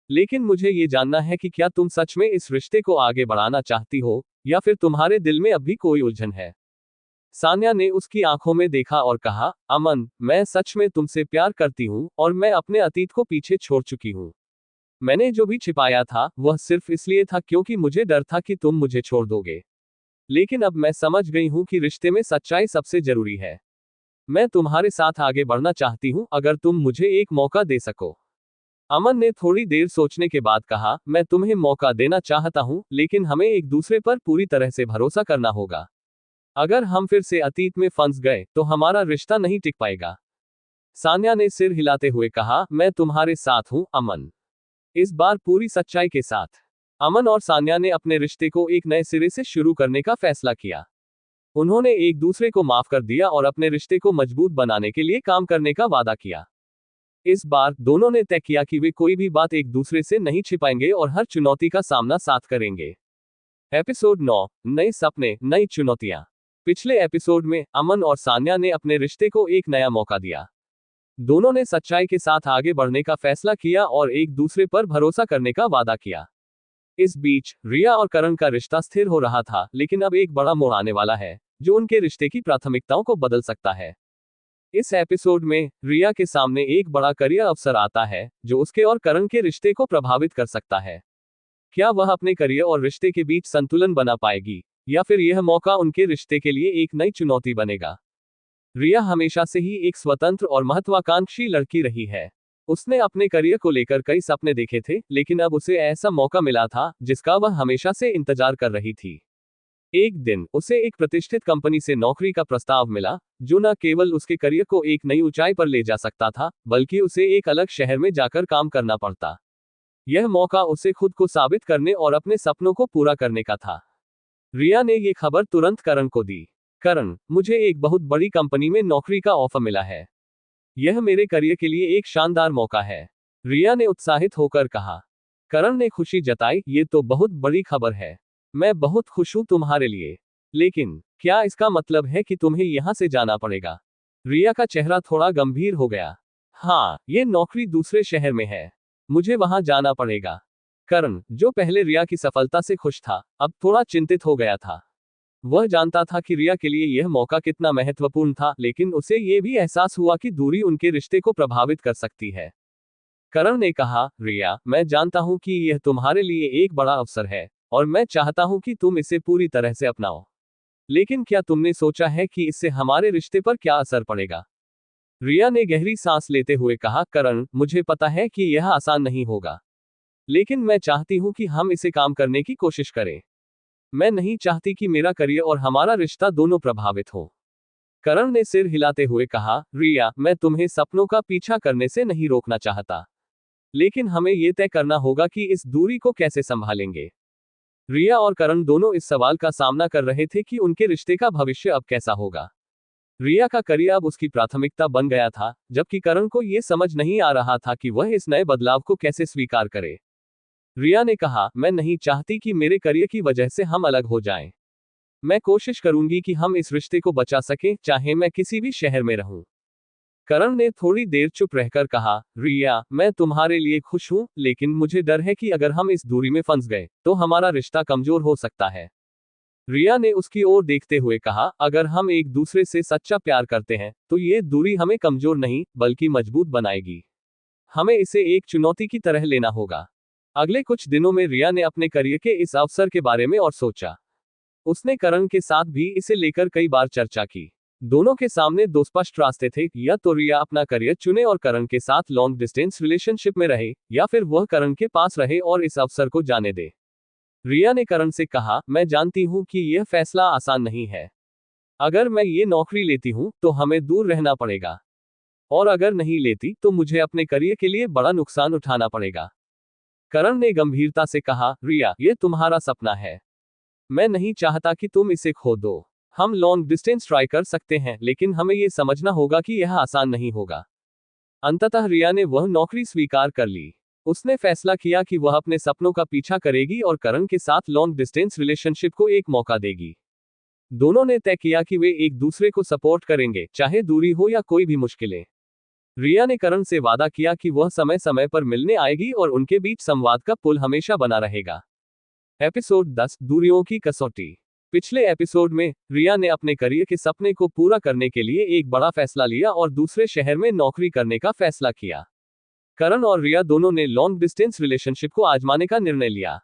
लेकिन मुझे ये जानना है कि क्या तुम सच में इस रिश्ते को आगे बढ़ाना चाहती हो या फिर तुम्हारे दिल में अब भी कोई उलझन है? सान्या ने उसकी आंखों में देखा और कहा, अमन, मैं सच में तुमसे प्यार करती हूँ और मैं अपने अतीत को पीछे छोड़ चुकी हूँ। मैंने जो भी छिपाया था वह सिर्फ इसलिए था क्योंकि मुझे डर था कि तुम मुझे छोड़ दोगे। लेकिन अब मैं समझ गई हूं कि रिश्ते में सच्चाई सबसे जरूरी है। मैं तुम्हारे साथ आगे बढ़ना चाहती हूं अगर तुम मुझे एक मौका दे सको। अमन ने थोड़ी देर सोचने के बाद कहा, मैं तुम्हें मौका देना चाहता हूं, लेकिन हमें एक दूसरे पर पूरी तरह से भरोसा करना होगा। अगर हम फिर से अतीत में फंस गए तो हमारा रिश्ता नहीं टिक पाएगा। सान्या ने सिर हिलाते हुए कहा, मैं तुम्हारे साथ हूं अमन। इस बार पूरी सच्चाई के साथ। अमन और सान्या ने अपने रिश्ते को एक नए सिरे से शुरू करने का फैसला किया। उन्होंने एक दूसरे को माफ कर दिया और अपने रिश्ते को मजबूत बनाने के लिए काम करने का वादा किया। इस बार दोनों ने तय किया कि वे कोई भी बात एक दूसरे से नहीं छिपाएंगे और हर चुनौती का सामना साथ करेंगे। एपिसोड 9, नए सपने, नई चुनौतियां। पिछले एपिसोड में अमन और सान्या ने अपने रिश्ते को एक नया मौका दिया। दोनों ने सच्चाई के साथ आगे बढ़ने का फैसला किया और एक दूसरे पर भरोसा करने का वादा किया। इस बीच रिया और करण का रिश्ता स्थिर हो रहा था, लेकिन अब एक बड़ा मोड़ आने वाला है जो उनके रिश्ते की प्राथमिकताओं को बदल सकता है। इस एपिसोड में रिया के सामने एक बड़ा करियर अवसर आता है जो उसके और करण के रिश्ते को प्रभावित कर सकता है। क्या वह अपने करियर और रिश्ते के बीच संतुलन बना पाएगी या फिर यह मौका उनके रिश्ते के लिए एक नई चुनौती बनेगा? रिया हमेशा से ही एक स्वतंत्र और महत्वाकांक्षी लड़की रही है। उसने अपने करियर को लेकर कई सपने देखे थे, लेकिन अब उसे ऐसा मौका मिला था जिसका वह हमेशा से इंतजार कर रही थी। एक दिन उसे एक प्रतिष्ठित कंपनी से नौकरी का प्रस्ताव मिला, जो न केवल उसके करियर को एक नई ऊंचाई पर ले जा सकता था, बल्कि उसे एक अलग शहर में जाकर काम करना पड़ता। यह मौका उसे खुद को साबित करने और अपने सपनों को पूरा करने का था। रिया ने यह खबर तुरंत करण को दी। करण, मुझे एक बहुत बड़ी कंपनी में नौकरी का ऑफर मिला है। यह मेरे करियर के लिए एक शानदार मौका है, रिया ने उत्साहित होकर कहा। करण ने खुशी जताई, ये तो बहुत बड़ी खबर है। मैं बहुत खुश हूं तुम्हारे लिए। लेकिन क्या इसका मतलब है कि तुम्हें यहां से जाना पड़ेगा? रिया का चेहरा थोड़ा गंभीर हो गया। हाँ, ये नौकरी दूसरे शहर में है। मुझे वहां जाना पड़ेगा। करण, जो पहले रिया की सफलता से खुश था, अब थोड़ा चिंतित हो गया था। वह जानता था कि रिया के लिए यह मौका कितना महत्वपूर्ण था, लेकिन उसे यह भी एहसास हुआ कि दूरी उनके रिश्ते को प्रभावित कर सकती है। करण ने कहा, रिया, मैं जानता हूं कि यह तुम्हारे लिए एक बड़ा अवसर है और मैं चाहता हूं कि तुम इसे पूरी तरह से अपनाओ। लेकिन क्या तुमने सोचा है कि इससे हमारे रिश्ते पर क्या असर पड़ेगा? रिया ने गहरी सांस लेते हुए कहा, करण, मुझे पता है कि यह आसान नहीं होगा, लेकिन मैं चाहती हूं कि हम इसे काम करने की कोशिश करें। मैं नहीं चाहती कि मेरा करियर और हमारा रिश्ता दोनों प्रभावित हो। करण ने सिर हिलाते हुए कहा, रिया, मैं तुम्हें सपनों का पीछा करने से नहीं रोकना चाहता, लेकिन हमें यह तय करना होगा कि इस दूरी को कैसे संभालेंगे। रिया और करण दोनों इस सवाल का सामना कर रहे थे कि उनके रिश्ते का भविष्य अब कैसा होगा। रिया का करियर अब उसकी प्राथमिकता बन गया था, जबकि करण को यह समझ नहीं आ रहा था कि वह इस नए बदलाव को कैसे स्वीकार करे। रिया ने कहा, मैं नहीं चाहती कि मेरे करियर की वजह से हम अलग हो जाएं। मैं कोशिश करूंगी कि हम इस रिश्ते को बचा सकें, चाहे मैं किसी भी शहर में रहूं। करण ने थोड़ी देर चुप रहकर कहा, रिया, मैं तुम्हारे लिए खुश हूं, लेकिन मुझे डर है कि अगर हम इस दूरी में फंस गए तो हमारा रिश्ता कमजोर हो सकता है। रिया ने उसकी ओर देखते हुए कहा, अगर हम एक दूसरे से सच्चा प्यार करते हैं तो ये दूरी हमें कमजोर नहीं बल्कि मजबूत बनाएगी। हमें इसे एक चुनौती की तरह लेना होगा। अगले कुछ दिनों में रिया ने अपने करियर के इस अवसर के बारे में और सोचा। उसने करण के साथ भी इसे लेकर कई बार चर्चा की। दोनों के सामने दो स्पष्ट रास्ते थे, या तो रिया अपना करियर चुने और करण के साथ लॉन्ग डिस्टेंस रिलेशनशिप में रहे, या फिर वह करण के पास रहे और इस अवसर को जाने दे। रिया ने करण से कहा, मैं जानती हूं कि यह फैसला आसान नहीं है। अगर मैं ये नौकरी लेती हूं तो हमें दूर रहना पड़ेगा, और अगर नहीं लेती तो मुझे अपने करियर के लिए बड़ा नुकसान उठाना पड़ेगा। करण ने गंभीरता से कहा, रिया, ये तुम्हारा सपना है। मैं नहीं चाहता कि तुम इसे खो दो। हम लॉन्ग डिस्टेंस ट्राई कर सकते हैं, लेकिन हमें यह समझना होगा कि यह आसान नहीं होगा। अंततः रिया ने वह नौकरी स्वीकार कर ली। उसने फैसला किया कि वह अपने सपनों का पीछा करेगी और करण के साथ लॉन्ग डिस्टेंस रिलेशनशिप को एक मौका देगी। दोनों ने तय किया कि वे एक दूसरे को सपोर्ट करेंगे, चाहे दूरी हो या कोई भी मुश्किलें। रिया ने करण से वादा किया कि वह समय समय पर मिलने आएगी और उनके बीच संवाद का पुल हमेशा बना रहेगा। एपिसोड 10, दूरियों की कसौटी। पिछले एपिसोड में रिया ने अपने करियर के सपने को पूरा करने के लिए एक बड़ा फैसला लिया और दूसरे शहर में नौकरी करने का फैसला किया। करण और रिया दोनों ने लॉन्ग डिस्टेंस रिलेशनशिप को आजमाने का निर्णय लिया।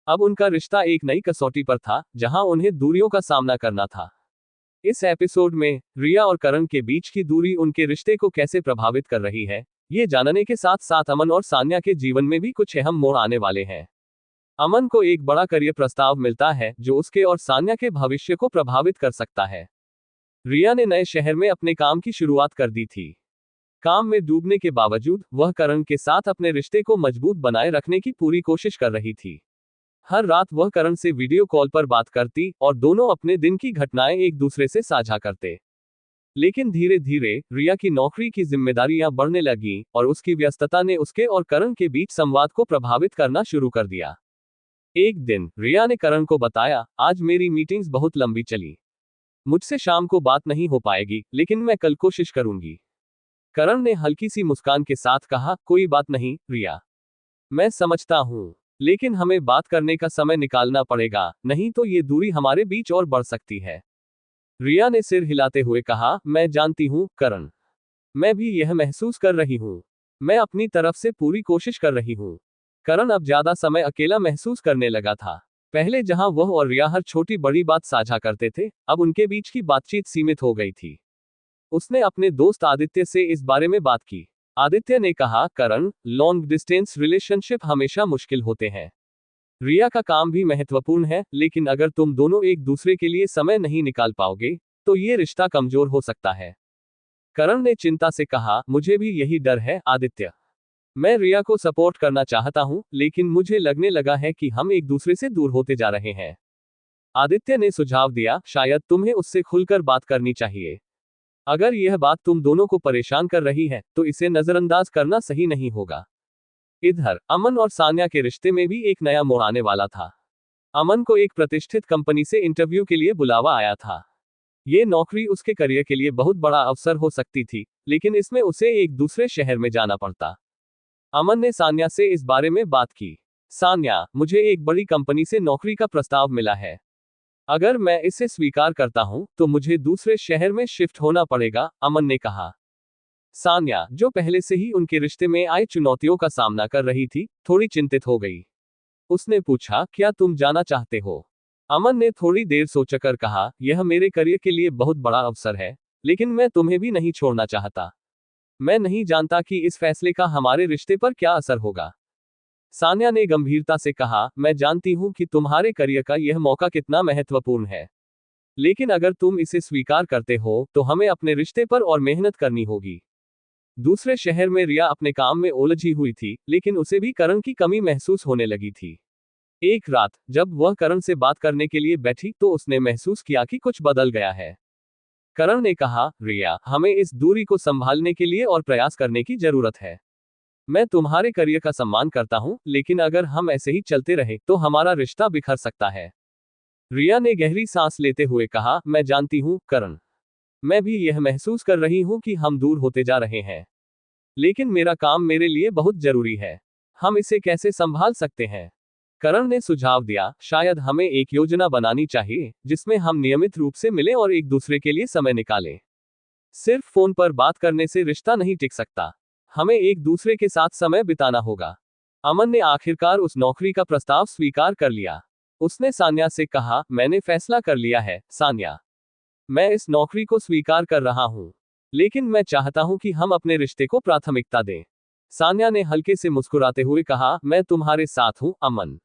अब उनका रिश्ता एक नई कसौटी पर था, जहां उन्हें दूरियों का सामना करना था। इस एपिसोड में रिया और करण के बीच की दूरी उनके रिश्ते को कैसे प्रभावित कर रही है, ये जानने के साथ साथ अमन और सान्या के जीवन में भी कुछ अहम मोड़ आने वाले हैं। अमन को एक बड़ा करियर प्रस्ताव मिलता है जो उसके और सान्या के भविष्य को प्रभावित कर सकता है। रिया ने नए शहर में अपने काम की शुरुआत कर दी थी। काम में डूबने के बावजूद वह करण के साथ अपने रिश्ते को मजबूत बनाए रखने की पूरी कोशिश कर रही थी। हर रात वह करण से वीडियो कॉल पर बात करती और दोनों अपने दिन की घटनाएं एक दूसरे से साझा करते। लेकिन धीरे धीरे रिया की नौकरी की जिम्मेदारियां बढ़ने लगीं और उसकी व्यस्तता ने उसके और करण के बीच संवाद को प्रभावित करना शुरू कर दिया। एक दिन रिया ने करण को बताया, आज मेरी मीटिंग्स बहुत लंबी चली। मुझसे शाम को बात नहीं हो पाएगी, लेकिन मैं कल कोशिश करूंगी। करण ने हल्की सी मुस्कान के साथ कहा, कोई बात नहीं रिया, मैं समझता हूं, लेकिन हमें बात करने का समय निकालना पड़ेगा, नहीं तो ये दूरी हमारे बीच और बढ़ सकती है। रिया ने सिर हिलाते हुए कहा, मैं जानती हूं करण, मैं भी यह महसूस कर रही हूं। मैं अपनी तरफ से पूरी कोशिश कर रही हूं। करण अब ज्यादा समय अकेला महसूस करने लगा था। पहले जहां वह और रिया हर छोटी बड़ी बात साझा करते थे, अब उनके बीच की बातचीत सीमित हो गई थी। उसने अपने दोस्त आदित्य से इस बारे में बात की। आदित्य ने कहा, करण, लॉन्ग डिस्टेंस रिलेशनशिप हमेशा मुश्किल होते हैं। रिया का काम भी महत्वपूर्ण है, लेकिन अगर तुम दोनों एक दूसरे के लिए समय नहीं निकाल पाओगे, तो ये रिश्ता कमजोर हो सकता है। करण ने चिंता से कहा, मुझे भी यही डर है आदित्य। मैं रिया को सपोर्ट करना चाहता हूं, लेकिन मुझे लगने लगा है कि हम एक दूसरे से दूर होते जा रहे हैं। आदित्य ने सुझाव दिया, शायद तुम्हें उससे खुलकर बात करनी चाहिए। अगर यह बात तुम दोनों को परेशान कर रही है, तो इसे नजरअंदाज करना सही नहीं होगा। इधर अमन और सान्या के रिश्ते में भी एक नया मोड़ आने वाला था। अमन को एक प्रतिष्ठित कंपनी से इंटरव्यू के लिए बुलावा आया था। ये नौकरी उसके करियर के लिए बहुत बड़ा अवसर हो सकती थी, लेकिन इसमें उसे एक दूसरे शहर में जाना पड़ता। अमन ने सान्या से इस बारे में बात की। सान्या, मुझे एक बड़ी कंपनी से नौकरी का प्रस्ताव मिला है। अगर मैं इसे स्वीकार करता हूं, तो मुझे दूसरे शहर में शिफ्ट होना पड़ेगा, अमन ने कहा। सान्या, जो पहले से ही उनके रिश्ते में आई चुनौतियों का सामना कर रही थी, थोड़ी चिंतित हो गई। उसने पूछा, क्या तुम जाना चाहते हो? अमन ने थोड़ी देर सोचकर कहा, यह मेरे करियर के लिए बहुत बड़ा अवसर है, लेकिन मैं तुम्हें भी नहीं छोड़ना चाहता। मैं नहीं जानता कि इस फैसले का हमारे रिश्ते पर क्या असर होगा। सान्या ने गंभीरता से कहा, मैं जानती हूं कि तुम्हारे करियर का यह मौका कितना महत्वपूर्ण है, लेकिन अगर तुम इसे स्वीकार करते हो, तो हमें अपने रिश्ते पर और मेहनत करनी होगी। दूसरे शहर में रिया अपने काम में उलझी हुई थी, लेकिन उसे भी करण की कमी महसूस होने लगी थी। एक रात जब वह करण से बात करने के लिए बैठी, तो उसने महसूस किया कि कुछ बदल गया है। करण ने कहा, रिया, हमें इस दूरी को संभालने के लिए और प्रयास करने की जरूरत है। मैं तुम्हारे करियर का सम्मान करता हूं, लेकिन अगर हम ऐसे ही चलते रहे, तो हमारा रिश्ता बिखर सकता है। रिया ने गहरी सांस लेते हुए कहा, मैं जानती हूं करण, मैं भी यह महसूस कर रही हूं कि हम दूर होते जा रहे हैं, लेकिन मेरा काम मेरे लिए बहुत जरूरी है। हम इसे कैसे संभाल सकते हैं? करण ने सुझाव दिया, शायद हमें एक योजना बनानी चाहिए, जिसमें हम नियमित रूप से मिलें और एक दूसरे के लिए समय निकालें। सिर्फ फोन पर बात करने से रिश्ता नहीं टिक सकता। हमें एक दूसरे के साथ समय बिताना होगा। अमन ने आखिरकार उस नौकरी का प्रस्ताव स्वीकार कर लिया। उसने सान्या से कहा, मैंने फैसला कर लिया है सान्या, मैं इस नौकरी को स्वीकार कर रहा हूं, लेकिन मैं चाहता हूं कि हम अपने रिश्ते को प्राथमिकता दें। सान्या ने हल्के से मुस्कुराते हुए कहा, मैं तुम्हारे साथ हूं अमन।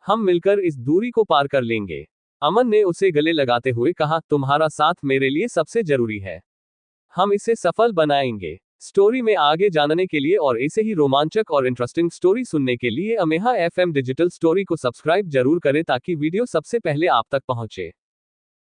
हम मिलकर इस दूरी को पार कर लेंगे। अमन ने उसे गले लगाते हुए कहा, तुम्हारा साथ मेरे लिए सबसे जरूरी है। हम इसे सफल बनाएंगे। स्टोरी में आगे जानने के लिए और ऐसे ही रोमांचक और इंटरेस्टिंग स्टोरी सुनने के लिए अमेहा FM डिजिटल स्टोरी को सब्सक्राइब जरूर करें ताकि वीडियो सबसे पहले आप तक पहुंचे।